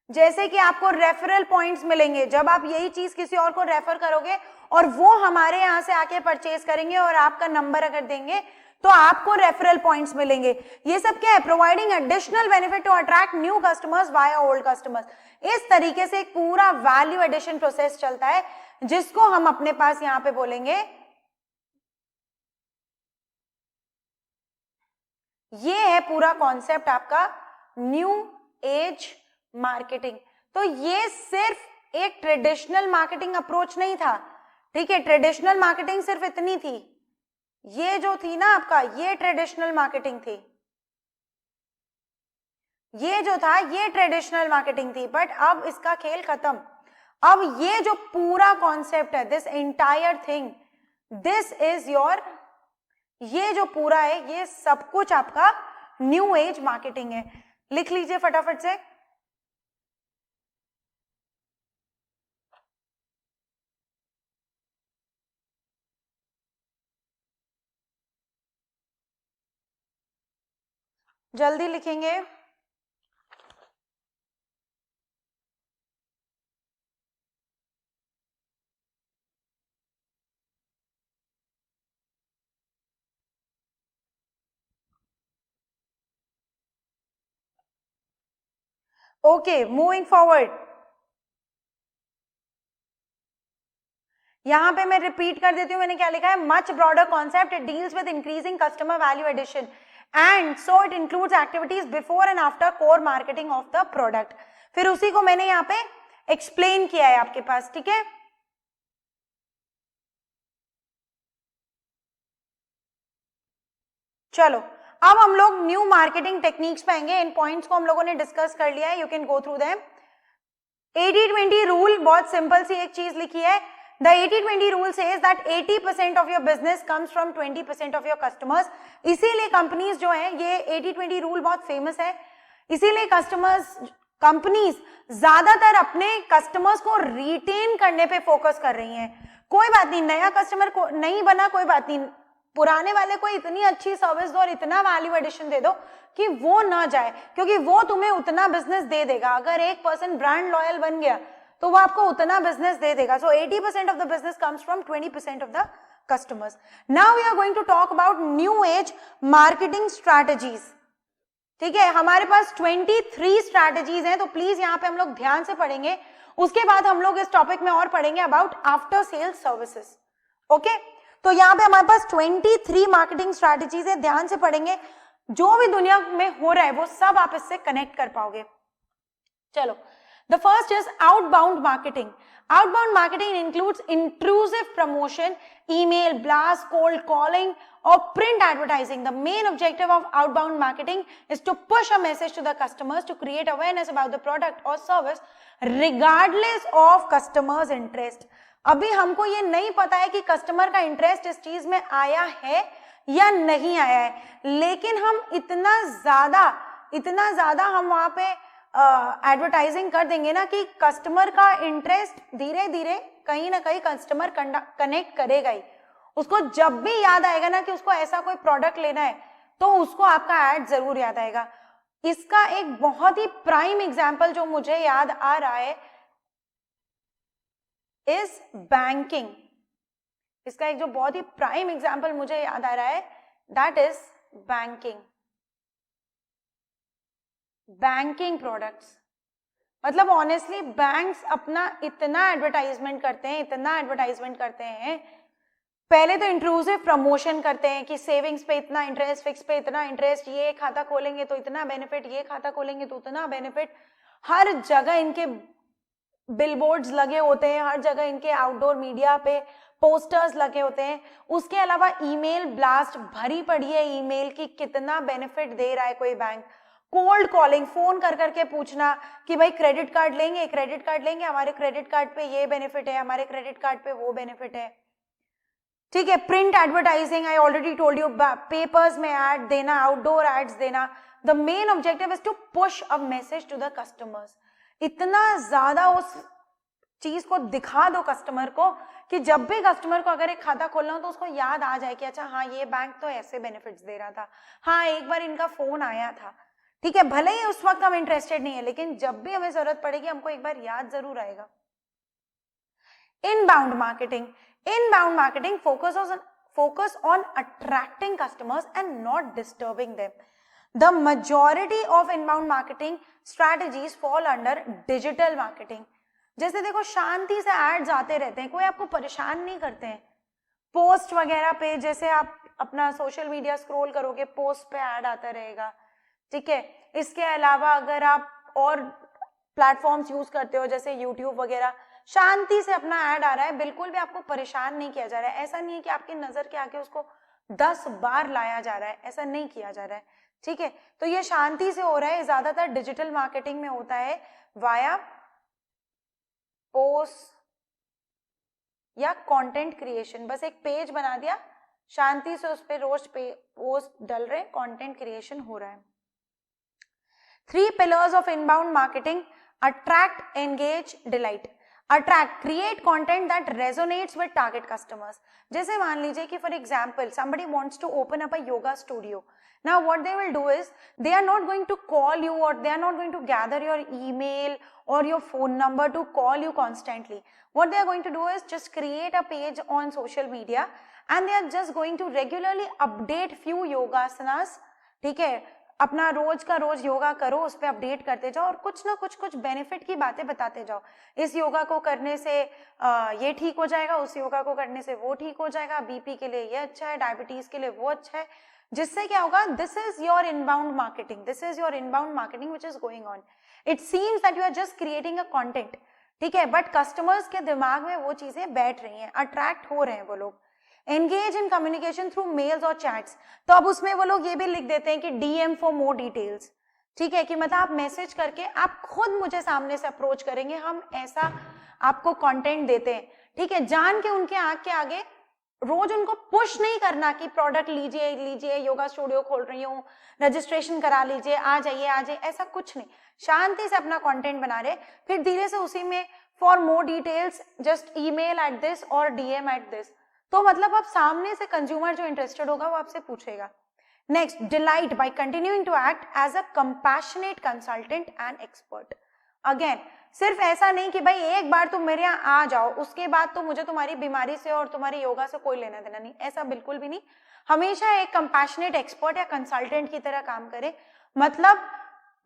Speaker 1: जैसे कि आपको रेफरल पॉइंट्स मिलेंगे जब आप यही चीज किसी और को रेफर करोगे और वो हमारे यहां से आके परचेज करेंगे और आपका नंबर अगर देंगे तो आपको रेफरल पॉइंट्स मिलेंगे। ये सब क्या है? Providing additional benefit to attract new customers via old customers. इस तरीके से एक पूरा वैल्यू एडिशन प्रोसेस चलता है जिसको हम अपने पास यहां पे बोलेंगे, ये है पूरा कॉन्सेप्ट आपका न्यू एज मार्केटिंग। तो ये सिर्फ एक ट्रेडिशनल मार्केटिंग अप्रोच नहीं था, ठीक है, ट्रेडिशनल मार्केटिंग सिर्फ इतनी थी, ये जो थी ना आपका, ये ट्रेडिशनल मार्केटिंग थी, ये जो था ये ट्रेडिशनल मार्केटिंग थी, बट अब इसका खेल खत्म। अब ये जो पूरा कॉन्सेप्ट है, this entire thing, this is your, ये जो पूरा है ये सब कुछ आपका न्यू एज मार्केटिंग है। लिख लीजिए फटाफट से, जल्दी लिखेंगे। Okay, moving forward. यहां पे मैं रिपीट कर देती हूं, मैंने क्या लिखा है, much broader concept, it deals with increasing customer value addition and so it includes activities before and after core marketing of the product. फिर उसी को मैंने यहाँ पे एक्सप्लेन किया है आपके पास, ठीक है। चलो अब हम लोग न्यू मार्केटिंग टेक्निक्स पे आएंगे। इन पॉइंट्स को हम लोगों ने डिस्कस कर लिया है, you can go through them. 80-20 rule, बहुत सिंपल सी एक चीज लिखी है। The 80-20 rule says that 80% of your business comes from 20% of your customers। इसीलिए कंपनीज जो है, ये 80-20 रूल बहुत फेमस है, इसीलिए कंपनीज ज्यादातर अपने कस्टमर्स को रिटेन करने पे फोकस कर रही हैं। कोई बात नहीं, नया कस्टमर को नहीं बना, कोई बात नहीं, पुराने वाले को इतनी अच्छी सर्विस दो और इतना वैल्यू एडिशन दे दो कि वो ना जाए, क्योंकि वो तुम्हें उतना बिजनेस दे देगा। अगर 1% ब्रांड लॉयल बन गया तो वो आपको उतना बिजनेस दे देगा। So 80% of the business comes from 20% of the customers. Now we are going to talk about new age marketing strategies. ठीक है, हमारे पास 23 स्ट्रैटेजीज हैं, तो प्लीज यहां पे हम लोग ध्यान से पढ़ेंगे। उसके बाद हम लोग इस टॉपिक में और पढ़ेंगे about after sales services. Okay, तो यहां पे हमारे पास 23 मार्केटिंग स्ट्रैटेजीज है, ध्यान से पढ़ेंगे। जो भी दुनिया में हो रहा है वो सब आप इससे कनेक्ट कर पाओगे। चलो, the first is outbound marketing. Outbound marketing includes intrusive promotion, email, blast, cold calling or print advertising. The main objective of outbound marketing is to push a message to the customers to create awareness about the product or service regardless of customers' interest. अभी हमको ये नहीं पता है कि customer का interest इस चीज में आया है या नहीं आया है, लेकिन हम इतना ज्यादा हम वहां पे एडवर्टाइजिंग कर देंगे ना कि कस्टमर का इंटरेस्ट धीरे धीरे कहीं ना कहीं कस्टमर कनेक्ट करेगा ही। उसको जब भी याद आएगा ना कि उसको ऐसा कोई प्रोडक्ट लेना है तो उसको आपका एड जरूर याद आएगा। इसका एक बहुत ही प्राइम एग्जांपल जो मुझे याद आ रहा है इज बैंकिंग। इसका एक जो बहुत ही प्राइम एग्जांपल मुझे याद आ रहा है that is banking. Banking products, मतलब ऑनेस्टली बैंक्स अपना इतना एडवर्टाइजमेंट करते हैं। पहले तो इंट्रूसिव प्रमोशन करते हैं कि सेविंग्स पे इतना इंटरेस्ट, फिक्स पे इतना इंटरेस्ट, ये खाता खोलेंगे तो इतना बेनिफिट, ये खाता खोलेंगे तो उतना बेनिफिट। हर जगह इनके बिलबोर्ड्स लगे होते हैं, हर जगह इनके आउटडोर मीडिया पे पोस्टर्स लगे होते हैं। उसके अलावा ईमेल ब्लास्ट भरी पड़ी है ईमेल की कितना बेनिफिट दे रहा है कोई बैंक। कोल्ड कॉलिंग, फोन कर करके पूछना कि भाई क्रेडिट कार्ड लेंगे, हमारे क्रेडिट कार्ड पे ये बेनिफिट है, हमारे क्रेडिट कार्ड पे वो बेनिफिट है। ठीक है, print advertising, I already told you, papers में ऐड देना, आउटडोर एड्स देना। The main objective is to push a message to the customers. इतना ज्यादा उस चीज को दिखा दो कस्टमर को कि जब भी कस्टमर को अगर एक खाता खोलना हो तो उसको याद आ जाए कि अच्छा हाँ ये बैंक तो ऐसे बेनिफिट्स दे रहा था, हाँ एक बार इनका फोन आया था। ठीक है, भले ही उस वक्त हम इंटरेस्टेड नहीं है, लेकिन जब भी हमें जरूरत पड़ेगी हमको एक बार याद जरूर आएगा। Inbound marketing focus on attracting customers and not disturbing them. The majority of inbound marketing strategies fall under digital marketing. जैसे देखो शांति से एड्स आते रहते हैं, कोई आपको परेशान नहीं करते हैं। पोस्ट वगैरह पे जैसे आप अपना सोशल मीडिया स्क्रॉल करोगे, पोस्ट पे ऐड आता रहेगा। ठीक है, इसके अलावा अगर आप और प्लेटफॉर्म्स यूज करते हो जैसे यूट्यूब वगैरह, शांति से अपना ऐड आ रहा है, बिल्कुल भी आपको परेशान नहीं किया जा रहा है। ऐसा नहीं है कि आपकी नजर के आगे उसको 10 बार लाया जा रहा है, ऐसा नहीं किया जा रहा है। ठीक है, तो ये शांति से हो रहा है, ज्यादातर डिजिटल मार्केटिंग में होता है वाया पोस्ट या कंटेंट क्रिएशन। बस एक पेज बना दिया, शांति से उस पर रोज पोस्ट डल रहे, कंटेंट क्रिएशन हो रहा है। 3 pillars of inbound marketing: attract, engage, delight. Attract, create content that resonates with target customers. जैसे मान लीजिए कि for example somebody wants to open up a yoga studio. Now what they will do is they are not going to call you or they are not going to gather your email or your phone number to call you constantly. What they are going to do is just create a page on social media and they are just going to regularly update few yogasanas, ठीक है, अपना रोज का रोज योगा करो, उस पर update करते जाओ और कुछ ना कुछ बेनिफिट की बातें बताते जाओ। इस योगा को करने से ये ठीक हो जाएगा, उस योगा को करने से वो ठीक हो जाएगा, बीपी के लिए ये अच्छा है, डायबिटीज के लिए वो अच्छा है। जिससे क्या होगा, this is your inbound marketing, this is your inbound marketing which is going on. It seems that you are just creating a content, ठीक है, बट कस्टमर्स के दिमाग में वो चीजें बैठ रही हैं, अट्रैक्ट हो रहे हैं वो लोग। Engage in communication through mails और चैट्स, तो अब उसमें वो लोग ये भी लिख देते हैं कि डीएम फॉर मोर डिटेल्स, ठीक है, कि मतलब आप मैसेज करके आप खुद मुझे सामने से अप्रोच करेंगे, हम ऐसा आपको कंटेंट देते हैं, ठीक है, जान के उनके आंख के आगे रोज उनको पुश नहीं करना कि प्रोडक्ट लीजिए लीजिए, योगा स्टूडियो खोल रही हूँ, रजिस्ट्रेशन करा लीजिए, आ जाइए, ऐसा कुछ नहीं, शांति से अपना कंटेंट बना रहे, फिर धीरे से उसी में for more details just email at this और डीएम एट दिस। तो मतलब आप सामने से कंज्यूमर जो इंटरेस्टेड होगा वो आपसे पूछेगा। Next, delight by continuing to act as a compassionate consultant and expert. Again सिर्फ ऐसा नहीं कि भाई एक बार तुम मेरे यहाँ आ जाओ, उसके बाद तो मुझे तुम्हारी बीमारी से और तुम्हारी योगा से कोई लेना देना नहीं, ऐसा बिल्कुल भी नहीं। हमेशा एक कंपैशनेट एक्सपर्ट या कंसल्टेंट की तरह काम करे। मतलब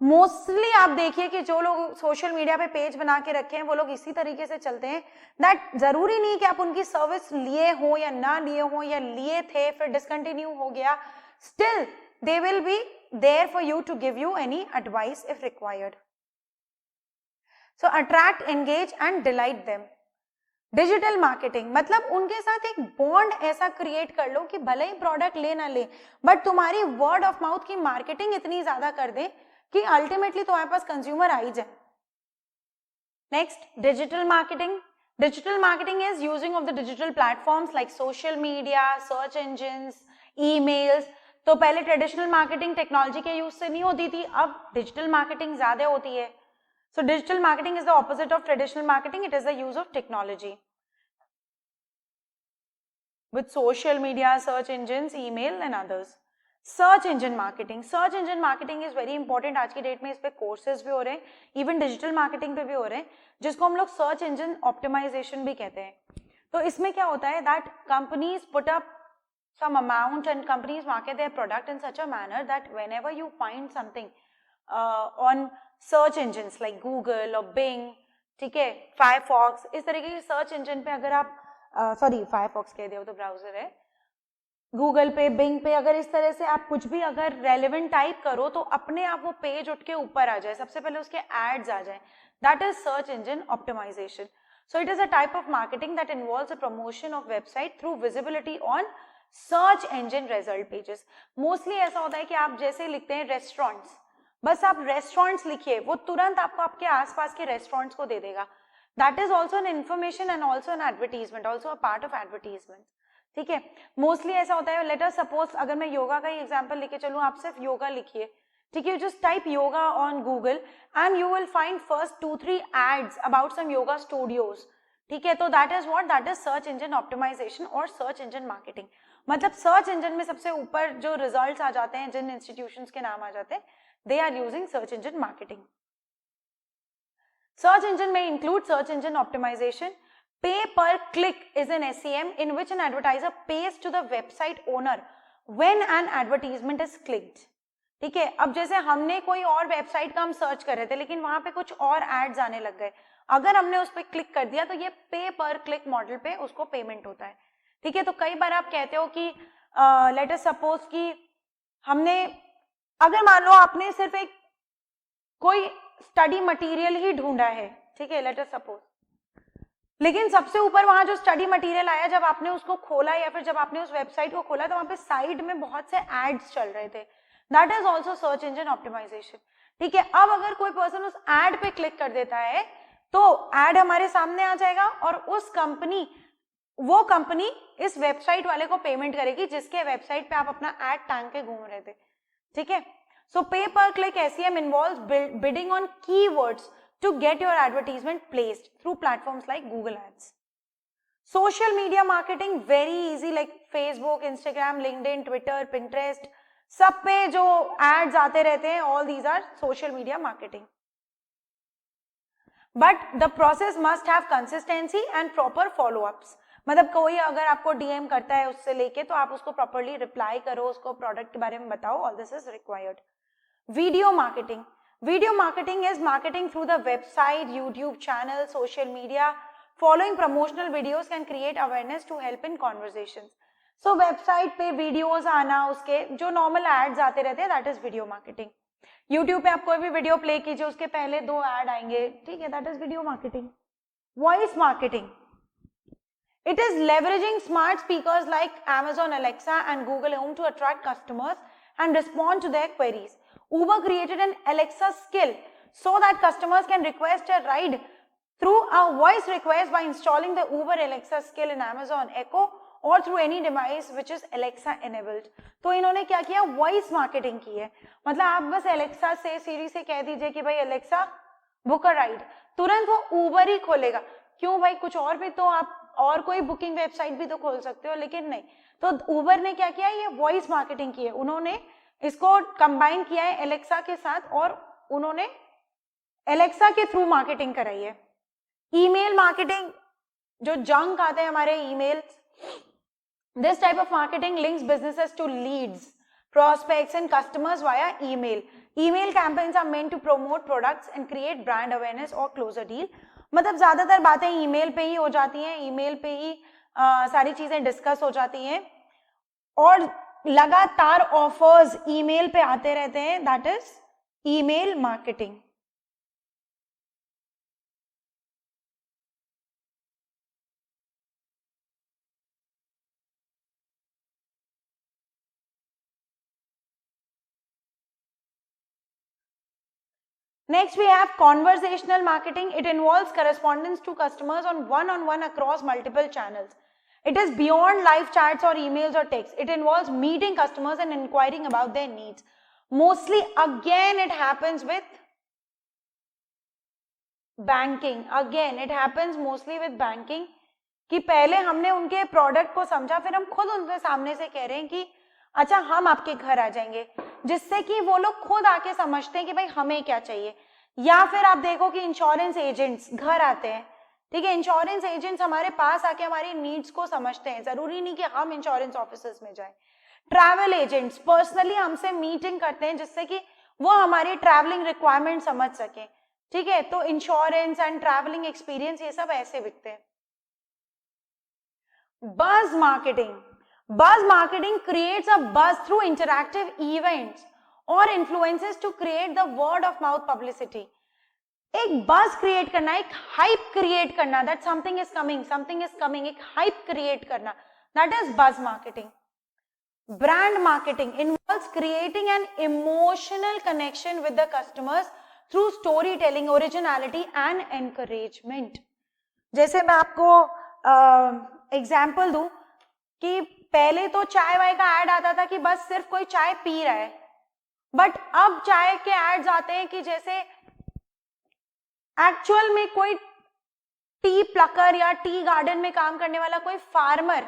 Speaker 1: मोस्टली आप देखिए कि जो लोग सोशल मीडिया पे पेज बना के रखे हैं वो लोग इसी तरीके से चलते हैं, दैट जरूरी नहीं कि आप उनकी सर्विस लिए हो या ना लिए हो, या लिए थे फिर डिसकंटिन्यू हो गया, still they will be there for you to give you any advice if required. So attract, engage and delight them. Digital marketing, मतलब उनके साथ एक बॉन्ड ऐसा क्रिएट कर लो कि भले ही प्रोडक्ट ले ना ले, बट तुम्हारी वर्ड ऑफ माउथ की मार्केटिंग इतनी ज्यादा कर दे कि अल्टीमेटली तुम्हारे पास कंज्यूमर आ ही जाए। Next, digital marketing. Digital marketing is using of the digital platforms like social media, search engines, emails. तो पहले ट्रेडिशनल मार्केटिंग टेक्नोलॉजी के यूज से नहीं होती थी, अब डिजिटल मार्केटिंग ज्यादा होती है। So digital marketing is the opposite of traditional marketing, it is the use of technology with social media, search engines, email and others. Search engine marketing, search engine marketing is very important. आज की date में इस पे courses भी हो रहे हैं, even digital marketing पे भी हो रहे हैं, जिसको हम लोग सर्च इंजन ऑप्टिमाइजेशन भी कहते हैं। तो इसमें क्या होता है that companies put up some amount and companies market their product in such a manner that whenever you find something on search engines like Google or Bing, ठीक है, Firefox, इस तरीके की सर्च इंजन पे अगर आप Firefox कह दिया तो ब्राउजर है, गूगल पे, बिंग पे, अगर इस तरह से आप कुछ भी अगर रेलेवेंट टाइप करो तो अपने आप वो पेज उठ के ऊपर आ जाए, सबसे पहले उसके एड्स आ जाए, that is search engine optimization. So it is a type of marketing that involves a promotion of website through visibility on search engine result pages. Mostly ऐसा होता है कि आप जैसे लिखते हैं रेस्टोरेंट्स, बस आप रेस्टोरेंट्स लिखिए, वो तुरंत आपको आपके आसपास के रेस्टोरेंट्स को दे देगा। That is also an information and also an advertisement, also a part of advertisement, ठीक है। मोस्टली ऐसा होता है, लेट अस सपोज अगर मैं योगा का ही एग्जांपल लेके चलूं, आप सिर्फ योगा लिखिए, ठीक है, just type yoga on Google and you will find first 2-3 ads about some yoga studios, ठीक है। तो that is what, that is search engine optimization और सर्च इंजन मार्केटिंग। मतलब सर्च इंजन में सबसे ऊपर जो रिजल्ट्स आ जाते हैं, जिन इंस्टीट्यूशंस के नाम आ जाते हैं, they are using search engine marketing. Search engine में include search engine optimisation. Pay per click is an SEM in which an advertiser pays to the website owner when an advertisement is clicked. ठीक है, अब जैसे हमने कोई और website का हम सर्च कर रहे थे लेकिन वहां पे कुछ और एड्स आने लग गए, अगर हमने उस पर क्लिक कर दिया तो ये पे पर क्लिक मॉडल पे उसको पेमेंट होता है. ठीक है, तो कई बार आप कहते हो कि लेट अस सपोज कि हमने, अगर मान लो आपने सिर्फ एक कोई स्टडी मटेरियल ही ढूंढा है, ठीक है, लेट अस सपोज, लेकिन सबसे ऊपर वहां जो स्टडी मटेरियल आया, जब आपने उसको खोला या फिर जब आपने उस वेबसाइट को खोला तो वहां पे साइड में बहुत से एड्स चल रहे थे. That is also search engine optimization. ठीक है, अब अगर कोई पर्सन उस एड पे क्लिक कर देता है तो एड हमारे सामने आ जाएगा और वो कंपनी इस वेबसाइट वाले को पेमेंट करेगी जिसके वेबसाइट पे आप अपना एड टांग के घूम रहे थे. ठीक है, सो पे पर click SEM involves bidding on keywords to get your advertisement placed through platforms like Google Ads. Social media marketing very easy, like Facebook, Instagram, LinkedIn, Twitter, Pinterest, सब पे जो ads आते रहते हैं, all these are social media marketing. But the process must have consistency and proper follow-ups. मतलब कोई अगर आपको DM करता है उससे लेके, तो आप उसको properly reply करो, उसको product के बारे में बताओ, all this is required. Video marketing. Video marketing is marketing through the website, YouTube channel, social media. Following promotional videos can create awareness to help in conversations. So website पे videos आना, उसके जो normal ads आते रहते हैं, that is video marketing. YouTube पे आप कोई भी वीडियो प्ले कीजिए, उसके पहले 2 ऐड आएंगे, ठीक है, that is video marketing. Voice marketing. It is leveraging smart speakers like Amazon Alexa and Google Home to attract customers and respond to their queries. Uber created an Alexa skill so that customers can request a ride through a voice request by installing the Uber Alexa skill in Amazon Echo or through any device which is Alexa enabled. तो इन्होंने क्या किया, voice marketing की है. मतलब आप बस Alexa से, Siri से कह दीजिए कि भाई Alexa बुक अ राइड, तुरंत वो Uber ही खोलेगा. क्यों भाई, कुछ और भी तो आप और कोई बुकिंग वेबसाइट भी तो खोल सकते हो, लेकिन नहीं. तो Uber ने क्या किया, ये वॉइस मार्केटिंग की है. उन्होंने इसको कंबाइन किया है Alexa के साथ और उन्होंने Alexa के थ्रू मार्केटिंग कराई है. ईमेल मार्केटिंग, जो जंक आते हैं हमारे emails, this type of marketing links businesses to leads, prospects and customers via email. Email campaigns are meant to promote products and create brand awareness or close a deal. मतलब ज्यादातर बातें email पे ही हो जाती हैं, ईमेल पे ही सारी चीजें डिस्कस हो जाती हैं और लगातार ऑफर्स ईमेल पे आते रहते हैं, that is email marketing. Next, we have conversational marketing. It involves correspondence to customers on one-on-one across multiple channels. It is beyond live chats or emails or text. It involves meeting customers and inquiring about their needs. Mostly, again, it happens with banking. Again, it happens mostly with banking. कि पहले हमने उनके product को समझा, फिर हम खुद उनके सामने से कह रहे हैं कि अच्छा हम आपके घर आ जाएंगे, जिससे कि वो लोग खुद आके समझते हैं कि भाई हमें क्या चाहिए. या फिर आप देखो कि इंश्योरेंस एजेंट्स घर आते हैं, ठीक है, इंश्योरेंस एजेंट्स हमारे पास आके हमारी नीड्स को समझते हैं, जरूरी नहीं कि हम इंश्योरेंस ऑफिसेस में जाएं. ट्रैवल एजेंट्स पर्सनली हमसे मीटिंग करते हैं जिससे कि वो हमारी ट्रैवलिंग रिक्वायरमेंट समझ सकें, ठीक है. तो इंश्योरेंस एंड ट्रैवलिंग एक्सपीरियंस ये सब ऐसे बिकते हैं. Buzz marketing. Buzz marketing creates a buzz through interactive events or influences to create the word of mouth publicity. एक buzz create करना, एक hype create करना, that something is coming, एक hype create करना, that is buzz marketing. Brand marketing involves creating an emotional connection with the customers through storytelling, originality and encouragement. जैसे मैं आपको example दूं कि पहले तो चाय वाय का एड आता था कि बस सिर्फ कोई चाय पी रहा है, बट अब चाय के एड्स आते हैं कि जैसे एक्चुअल में कोई टी प्लकर या टी गार्डन में काम करने वाला कोई फार्मर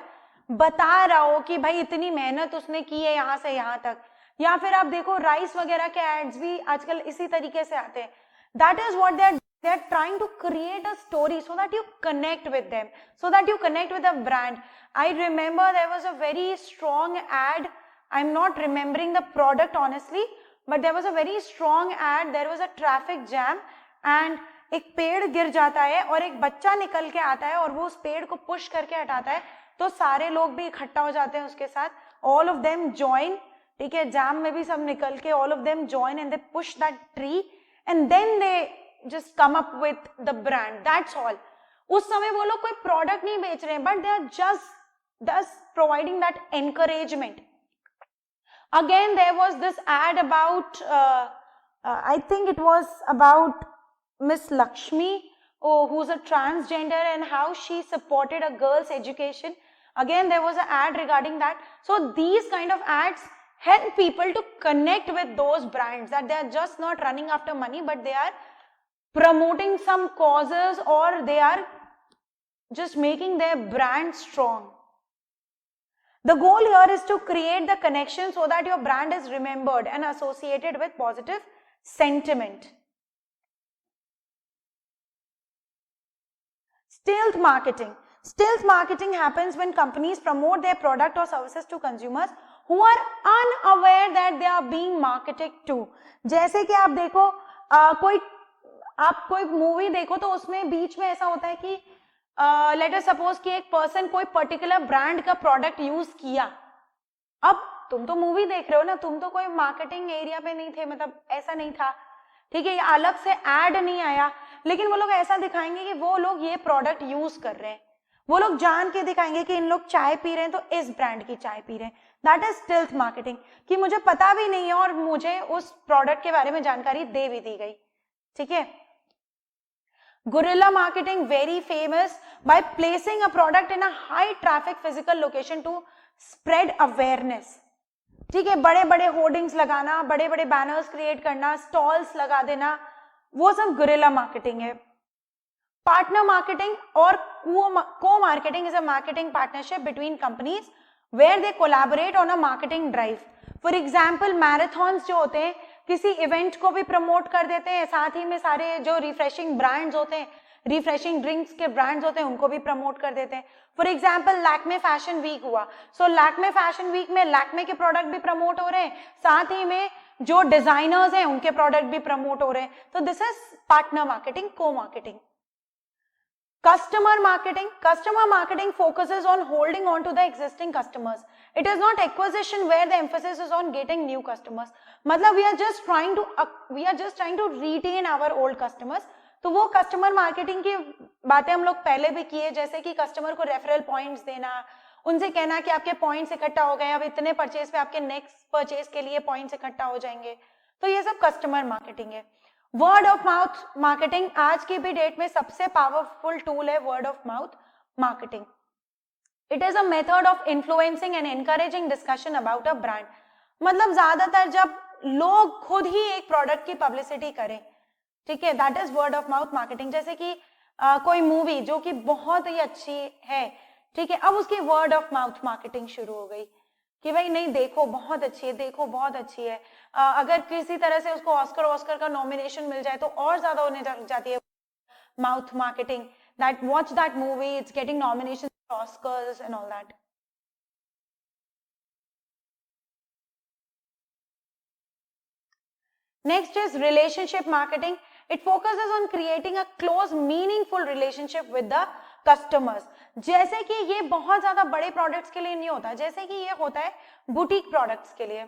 Speaker 1: बता रहा हो कि भाई इतनी मेहनत उसने की है यहां से यहां तक. या फिर आप देखो राइस वगैरह के एड्स भी आजकल इसी तरीके से आते हैं. That is what they are trying to create a story so that you connect with them, so that you connect with a brand. I remember there was a very strong ad, I'm not remembering the product honestly, but there was a very strong ad. There was a traffic jam and एक पेड़ गिर जाता है और एक बच्चा निकल के आता है और वो उस पेड़ को पुश करके हटाता है, तो सारे लोग भी इकट्ठा हो जाते हैं उसके साथ. all of them join, ठीक है, जाम में भी सब निकल के all of them join and they push that tree and then they just come up with the brand. That's all. उस समय वो लोग कोई प्रोडक्ट नहीं बेच रहे हैं, but they are just thus providing that encouragement. Again, there was this ad about I think it was about Miss Lakshmi, who's a transgender, and how she supported a girl's education. Again, there was an ad regarding that. So these kind of ads help people to connect with those brands, that they are just not running after money, but they are promoting some causes, or they are just making their brand strong. The goal here is to create the connection so that your brand is remembered and associated with positive sentiment. Stealth marketing. Stealth marketing happens when companies promote their product or services to consumers who are unaware that they are being marketed to. जैसे कि आप देखो आप कोई movie देखो तो उसमें बीच में ऐसा होता है कि लेट अस सपोज कि एक पर्सन कोई पर्टिकुलर ब्रांड का प्रोडक्ट यूज किया. अब तुम तो मूवी देख रहे हो ना, तुम तो कोई मार्केटिंग एरिया पे नहीं थे, मतलब ऐसा नहीं था, ठीक है, ये अलग से एड नहीं आया, लेकिन वो लोग ऐसा दिखाएंगे कि वो लोग ये प्रोडक्ट यूज कर रहे हैं. वो लोग जान के दिखाएंगे कि इन लोग चाय पी रहे हैं तो इस ब्रांड की चाय पी रहे हैं. दैट इज स्टिल्थ मार्केटिंग, कि मुझे पता भी नहीं है और मुझे उस प्रोडक्ट के बारे में जानकारी दे भी दी गई. ठीक है. Guerrilla marketing, very famous by placing a product in a high traffic physical location to spread awareness. ठीक है, बड़े बड़े होर्डिंग्स लगाना, बड़े बड़े बैनर्स क्रिएट करना, स्टॉल्स लगा देना, वो सब गुरिल्ला मार्केटिंग है. पार्टनर मार्केटिंग और co marketing is a marketing partnership between companies where they collaborate on a marketing drive. For example marathons जो होते हैं किसी इवेंट को भी प्रमोट कर देते हैं, साथ ही में सारे जो रिफ्रेशिंग ब्रांड्स होते हैं, रिफ्रेशिंग ड्रिंक्स के ब्रांड्स होते हैं, उनको भी प्रमोट कर देते हैं. For example Lakme fashion week हुआ, सो लैक्मे फैशन वीक में लैक्मे के प्रोडक्ट भी प्रमोट हो रहे हैं, साथ ही में जो डिजाइनर्स हैं उनके प्रोडक्ट भी प्रमोट हो रहे हैं. तो दिस इज पार्टनर मार्केटिंग, को marketing. Customer marketing. Customer marketing focuses on holding on to the existing customers. It is not acquisition where the emphasis is on getting new customers. मतलब we are just trying to retain our old customers. तो वो customer marketing की बातें हम लोग पहले भी किए, जैसे कि customer को referral points देना, उनसे कहना कि आपके points इकट्ठा हो गए, अब इतने परचेज पे आपके नेक्स्ट परचेज के लिए points इकट्ठा हो जाएंगे. तो ये सब customer marketing है. वर्ड ऑफ माउथ मार्केटिंग आज की भी डेट में सबसे पावरफुल टूल है. Word of mouth marketing, it is a method of influencing and encouraging discussion about a brand. मतलब ज्यादातर जब लोग खुद ही एक प्रोडक्ट की पब्लिसिटी करें, ठीक है, that is word of mouth marketing. जैसे कि कोई मूवी जो कि बहुत ही अच्छी है, ठीक है, अब उसकी वर्ड ऑफ माउथ मार्केटिंग शुरू हो गई कि भाई नहीं देखो बहुत अच्छी है, देखो बहुत अच्छी है. अगर किसी तरह से उसको ऑस्कर का नॉमिनेशन मिल जाए तो और ज्यादा होने जाती है mouth marketing. That watch that movie, it's getting nomination Oscars and all that. Next is relationship marketing. It focuses on creating a close meaningful relationship with the customers. जैसे कि ये बहुत ज्यादा बड़े प्रोडक्ट्स के लिए नहीं होता, जैसे कि ये होता है बुटीक प्रोडक्ट्स के लिए,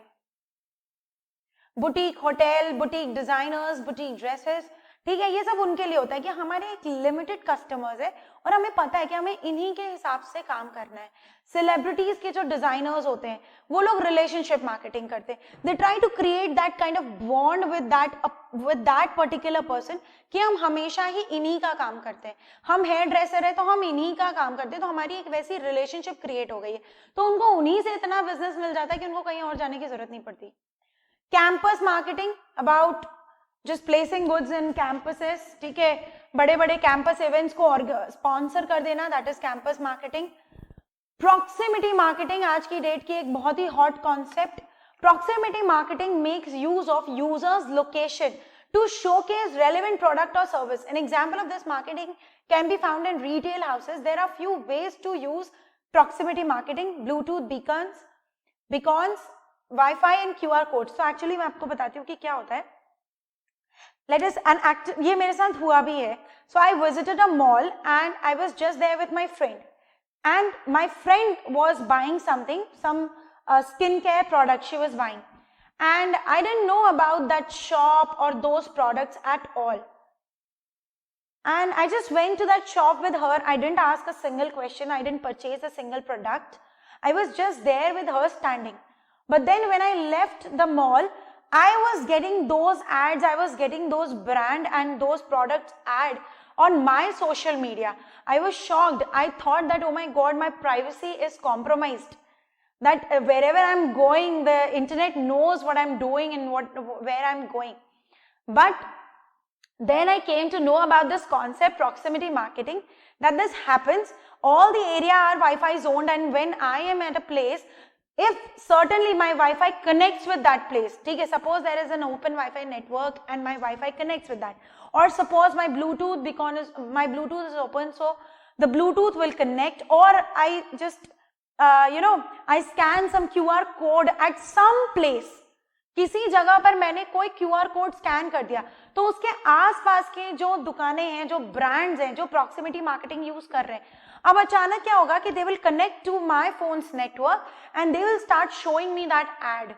Speaker 1: boutique hotel, boutique designers, boutique dresses, ठीक है, ये सब उनके लिए होता है कि हमारे एक लिमिटेड कस्टमर्स है और हमें पता है कि हमें इन्हीं के हिसाब से काम करना है. सेलिब्रिटीज के जो डिजाइनर्स होते हैं वो लोग रिलेशनशिप मार्केटिंग करते हैं. They try to create that kind of bond with that particular person कि हम हमेशा ही इन्हीं का काम करते हैं. हम हेयर ड्रेसर है तो हम इन्हीं का काम करते हैं, तो हमारी एक वैसी रिलेशनशिप क्रिएट हो गई है, तो उनको उन्हीं से इतना बिजनेस मिल जाता है कि उनको कहीं और जाने की जरूरत नहीं पड़ती. Campus marketing, about just placing goods in campuses, ठीक है, बड़े बड़े कैंपस इवेंट्स को स्पॉन्सर कर देना, that is campus marketing. Proximity marketing आज की डेट की एक बहुत ही hot concept. Proximity marketing makes use of users location to showcase relevant product और service. An example of this marketing can be found in retail houses. There are few ways to use proximity marketing. Bluetooth beacons, wifi and QR code. तो actually मैं आपको बताती हूँ कि क्या होता है. Let us ये मेरे साथ हुआ भी है. So I visited a mall and I was just there with my friend, and my friend was buying something, some skincare product she was buying, and I didn't know about that shop or those products at all. And I just went to that shop with her. I didn't ask a single question. I didn't purchase a single product. I was just there with her standing. But then when I left the mall, I was getting those ads, I was getting those brand and those products ad on my social media. I was shocked. I thought that, oh my God, my privacy is compromised. That wherever I'm going, the internet knows what I'm doing and where I'm going. But Then I came to know about this concept, proximity marketing, that this happens, all the area are Wi-Fi zoned, and when I am at a place, if certainly my Wi-Fi connects with that place, okay, suppose there is an open Wi-Fi network and my Wi-Fi connects with that, or suppose my Bluetooth, because my Bluetooth is open, so the Bluetooth will connect, or I just, I scan some QR code at some place, किसी जगह पर मैंने कोई QR code scan कर दिया, तो उसके आसपास के जो दुकानें हैं, जो ब्रांड्स हैं, जो प्रॉक्सिमिटी मार्केटिंग यूज कर रहे हैं, अब अचानक क्या होगा कि they will connect to my phones network and they will start showing me that ad,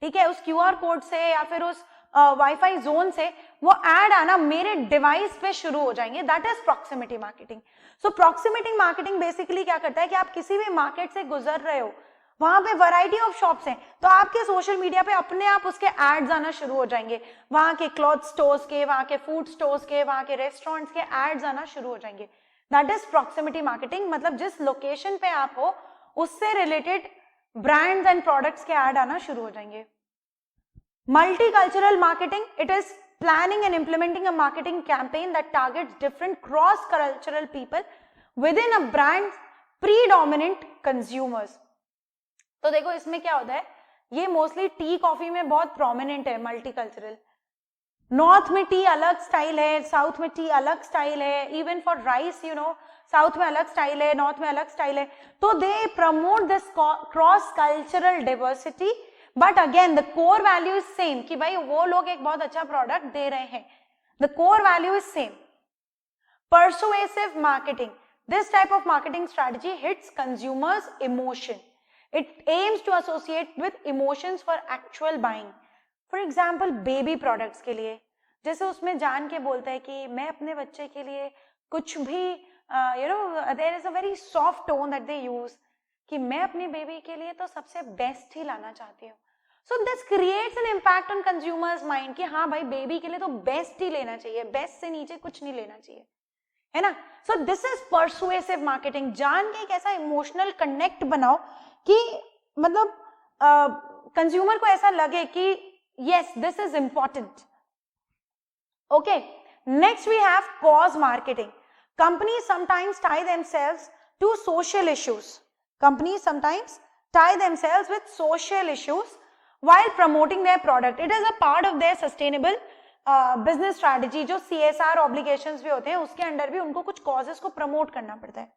Speaker 1: ठीक है, उस QR कोड से या फिर उस वाईफाई जोन से वो एड आना मेरे डिवाइस पे शुरू हो जाएंगे. That is proximity marketing. So proximity marketing basically क्या करता है कि आप किसी भी मार्केट से गुजर रहे हो, वहां पे वैरायटी ऑफ शॉप्स हैं, तो आपके सोशल मीडिया पे अपने आप उसके एड्स आना शुरू हो जाएंगे, वहां के क्लॉथ स्टोर्स के, वहां के फूड स्टोर्स के, वहां के रेस्टोरेंट्स के एड्स आना शुरू हो जाएंगे. That is proximity marketing. मतलब जिस लोकेशन पे आप हो उससे रिलेटेड ब्रांड्स एंड प्रोडक्ट्स के एड आना शुरू हो जाएंगे. Multicultural marketing, it is planning and implementing a marketing campaign that targets different cross-cultural people within a brand's predominant consumers. तो देखो इसमें क्या होता है, ये मोस्टली टी कॉफी में बहुत प्रोमिनेंट है मल्टीकल्चरल. नॉर्थ में टी अलग स्टाइल है, साउथ में टी अलग स्टाइल है, इवन फॉर राइस साउथ में अलग स्टाइल है, नॉर्थ में अलग स्टाइल है. तो they promote this cross cultural diversity, but again the core value is same कि भाई वो लोग एक बहुत अच्छा प्रोडक्ट दे रहे हैं. The core value is same. Persuasive marketing, this type of marketing strategy hits consumers emotion. It aims to associate with emotions for actual buying. For example, baby products के लिए, जैसे उसमें जान के बोलता है कि मैं अपने बच्चे के लिए कुछ भी, there is a very soft tone that they use, कि मैं अपने बेबी के लिए तो सबसे बेस्ट ही लाना चाहती हूँ. So this creates an impact on consumers mind कि हाँ भाई बेबी के लिए तो बेस्ट ही लेना चाहिए, बेस्ट से नीचे कुछ नहीं लेना चाहिए, है ना. So this is persuasive marketing. जान के एक ऐसा इमोशनल कनेक्ट बनाओ कि मतलब कंज्यूमर को ऐसा लगे कि yes, this is important. Okay, next we have cause marketing. Companies sometimes tie themselves to social issues. Companies sometimes tie themselves with social issues while promoting their product. It is a part of their sustainable business strategy. जो CSR obligations भी होते हैं उसके under भी उनको कुछ causes को promote करना पड़ता है.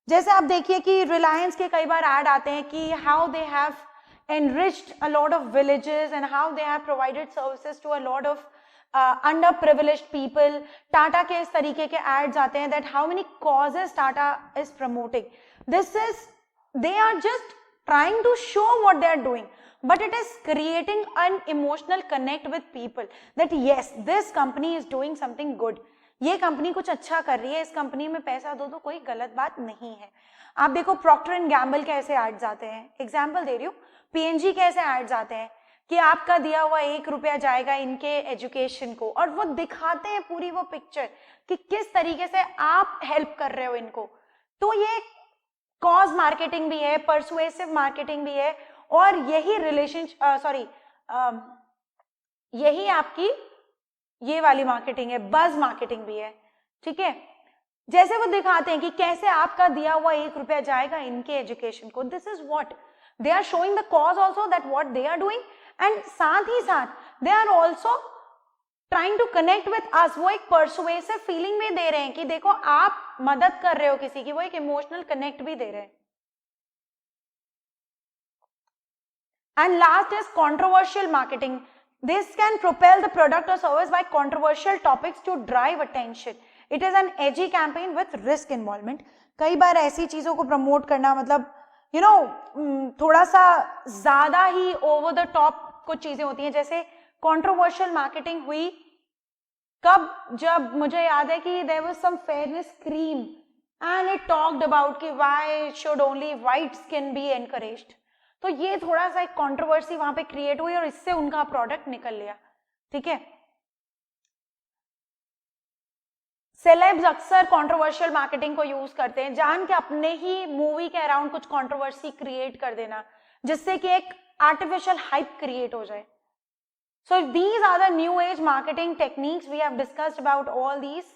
Speaker 1: जैसे आप देखिए कि रिलायंस के कई बार ऐड आते हैं कि how they have enriched a lot of villages and how they have provided services to a lot of underprivileged people. Tata के इस तरीके के एड्स आते हैं that how many causes Tata is promoting. This is, they are just trying to show what they are doing, but it is creating an emotional connect with people that yes, this company is doing something good. ये company कुछ अच्छा कर रही है, इस company में पैसा दो तो कोई गलत बात नहीं है. आप देखो प्रॉक्टर एंड गैम्बल के ऐसे एड्स आते हैं, एग्जाम्पल दे रही हूँ, पीएनजी के ऐसे एड्स आते हैं कि आपका दिया हुआ 1 रुपया जाएगा इनके एजुकेशन को, और वो दिखाते हैं पूरी वो पिक्चर कि किस तरीके से आप हेल्प कर रहे हो इनको. तो ये कॉज मार्केटिंग भी है, परसुएसिव मार्केटिंग भी है, और यही यही आपकी ये वाली मार्केटिंग है, बज मार्केटिंग भी है. ठीक है, जैसे वो दिखाते हैं कि कैसे आपका दिया हुआ 1 रुपया जाएगा इनके एजुकेशन को. This is what they are showing the cause also, that what they are doing, and साथ ही साथ they are also trying to connect with us. वो एक परसुएसिव फीलिंग भी दे रहे हैं कि देखो आप मदद कर रहे हो किसी की, वो एक इमोशनल कनेक्ट भी दे रहे हैं. And last is controversial marketing. This can propel the product or service by controversial topics to drive attention. It is an edgy campaign with risk involvement. कई बार ऐसी चीजों को प्रमोट करना मतलब थोड़ा सा ज्यादा ही ओवर द टॉप कुछ चीजें होती हैं. जैसे कंट्रोवर्शियल मार्केटिंग हुई कब, जब मुझे याद है कि there was some fairness cream and it talked about कि why should only white skin be encouraged. तो ये थोड़ा सा एक कंट्रोवर्सी वहां पे क्रिएट हुई और इससे उनका प्रोडक्ट निकल लिया. ठीक है, सेलेब्स अक्सर कंट्रोवर्शियल मार्केटिंग को यूज करते हैं, जान के अपने ही मूवी के अराउंड कुछ कंट्रोवर्सी क्रिएट कर देना जिससे कि एक आर्टिफिशियल हाइप क्रिएट हो जाए. So these are the new age marketing techniques. We have discussed about all these.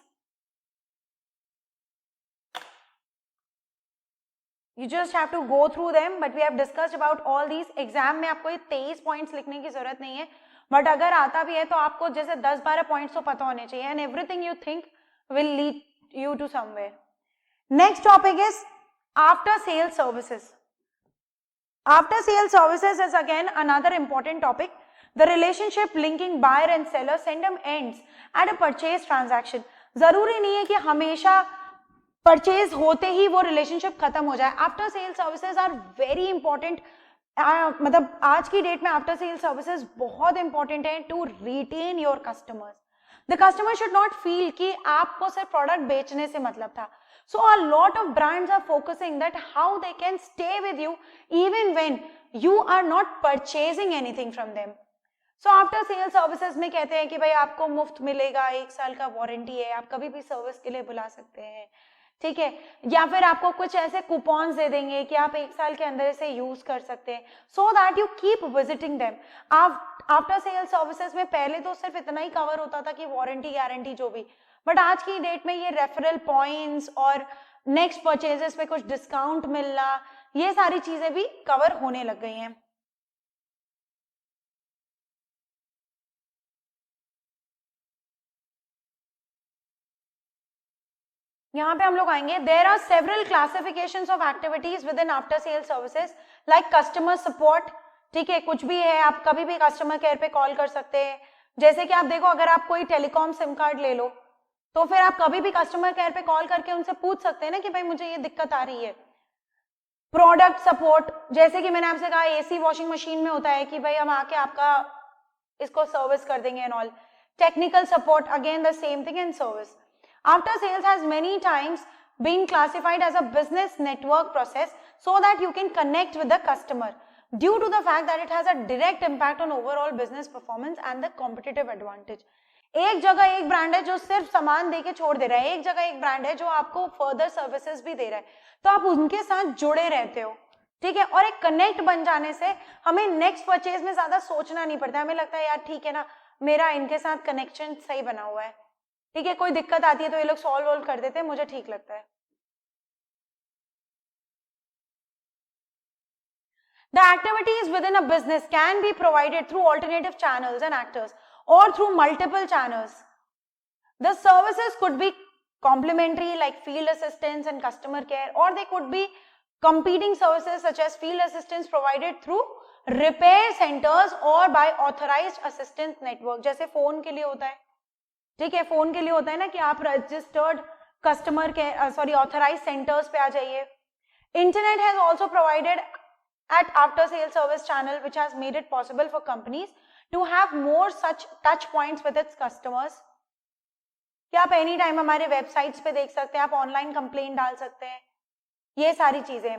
Speaker 1: You just have to go through them, but we have discussed about all these. Exam में आपको ये 23 points लिखने की जरूरत नहीं है, बट अगर आता भी है तो आपको जैसे 10-12 पॉइंट्स तो पता होने चाहिए, and everything you think will lead you to somewhere. Next topic is after sale services. After sale services is again another important topic. The relationship linking buyer and seller seldom ends at a purchase transaction. जरूरी नहीं है कि हमेशा purchase होते ही वो relationship खत्म हो जाए. After sale services are very important. मतलब आज की डेट में आफ्टर सेल सर्विसेज बहुत इंपॉर्टेंट है to retain your customers. The customer should not feel कि आपको सिर्फ प्रोडक्ट बेचने से मतलब था. So a lot of brands are focusing that how they can stay with you even when you are not purchasing anything from them. So after sale services में कहते हैं कि भाई आपको मुफ्त मिलेगा, 1 साल का वारंटी है, आप कभी भी सर्विस के लिए बुला सकते हैं, ठीक है, या फिर आपको कुछ ऐसे कूपन्स दे देंगे कि आप 1 साल के अंदर इसे यूज कर सकते हैं, so that you keep visiting them. After sale services में पहले तो सिर्फ इतना ही कवर होता था कि वारंटी गारंटी जो भी, बट आज की डेट में ये रेफरल पॉइंट्स और नेक्स्ट परचेजेस पे कुछ डिस्काउंट मिलना, ये सारी चीजें भी कवर होने लग गई हैं. यहाँ पे हम लोग आएंगे. There are several classifications of activities with in after sale services like customer support. ठीक है, कुछ भी है, आप कभी भी कस्टमर केयर पे कॉल कर सकते हैं. जैसे कि आप देखो, अगर आप कोई टेलीकॉम सिम कार्ड ले लो तो फिर आप कभी भी कस्टमर केयर पे कॉल करके उनसे पूछ सकते हैं ना कि भाई मुझे ये दिक्कत आ रही है. प्रोडक्ट सपोर्ट, जैसे कि मैंने आपसे कहा एसी वॉशिंग मशीन में होता है कि भाई हम आके आपका इसको सर्विस कर देंगे and all. Technical support, again the same thing in service. After sales has many times been classified as a business network process so that you can connect with the customer due to the fact that it has a direct impact on overall business performance and the competitive advantage. एक जगह एक brand है जो सिर्फ सामान देके छोड़ दे रहा है, एक जगह एक ब्रांड है जो आपको फर्दर सर्विसेज भी दे रहा है, तो आप उनके साथ जुड़े रहते हो, ठीक है. और एक कनेक्ट बन जाने से हमें नेक्स्ट परचेज में ज्यादा सोचना नहीं पड़ता. हमें लगता है यार ठीक है ना, मेरा इनके साथ कनेक्शन सही बना हुआ है, ठीक है, कोई दिक्कत आती है तो ये लोग सॉल्व कर देते हैं, मुझे ठीक लगता है. The activities within a business can be provided through alternative channels and actors or through multiple channels. The services could be complementary like field assistance and customer care, or they could be competing services such as field assistance provided through repair centers or by authorized assistance network. जैसे phone के लिए होता है, ठीक है, phone के लिए होता है ना कि आप registered customer care authorize centers पे आ जाइए. Internet has also provided at after sale service channel which has made it possible for companies to have more such touch points with its customers. कि आप एनी टाइम हमारे websites पे देख सकते हैं, आप ऑनलाइन कंप्लेंट डाल सकते हैं, ये सारी चीजें.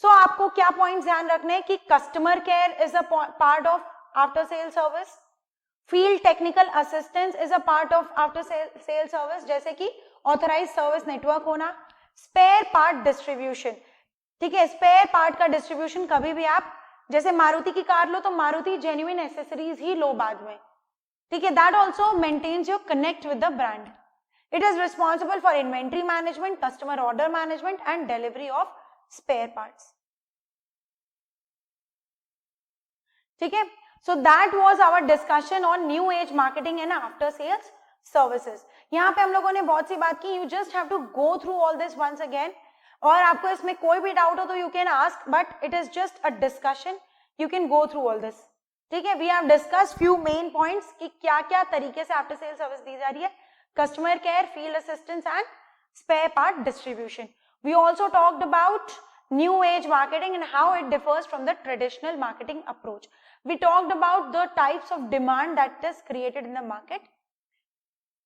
Speaker 1: सो आपको क्या पॉइंट्स ध्यान रखने हैं कि customer care is a part of after sale service, field technical assistance is a part of after sale service, जैसे कि ऑथराइज सर्विस नेटवर्क होना, स्पेयर पार्ट डिस्ट्रीब्यूशन, ठीक है, स्पेयर पार्ट का डिस्ट्रीब्यूशन कभी भी आप जैसे मारुति की कार लो तो मारुति जेन्युइन एसेसरीज ही लो बाद में, ठीक है, that also maintains your connect with the brand. It is responsible for inventory management, customer order management and delivery of spare parts, ठीक है. So that was our discussion on new age marketing and after sales services. यहाँ पे हम लोगों ने बहुत सी बात की. You just have to go through all this once again, और आपको इसमें कोई भी डाउट हो तो you can ask, but it is just a discussion, you can go through all this, ठीक है. We have discussed few main points कि क्या क्या तरीके से आफ्टर सेल सर्विस दी जा रही है, customer care, field assistance and spare part distribution. We also talked about new age marketing and how it differs from the traditional marketing approach. We talked about the types of demand that is created in the market.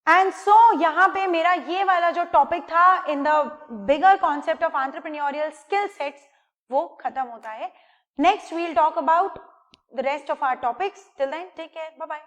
Speaker 1: And so यहाँ पे मेरा ये वाला जो topic था in the bigger concept of entrepreneurial skill sets वो खत्म होता है. Next we'll talk about the rest of our topics. Till then take care, bye bye.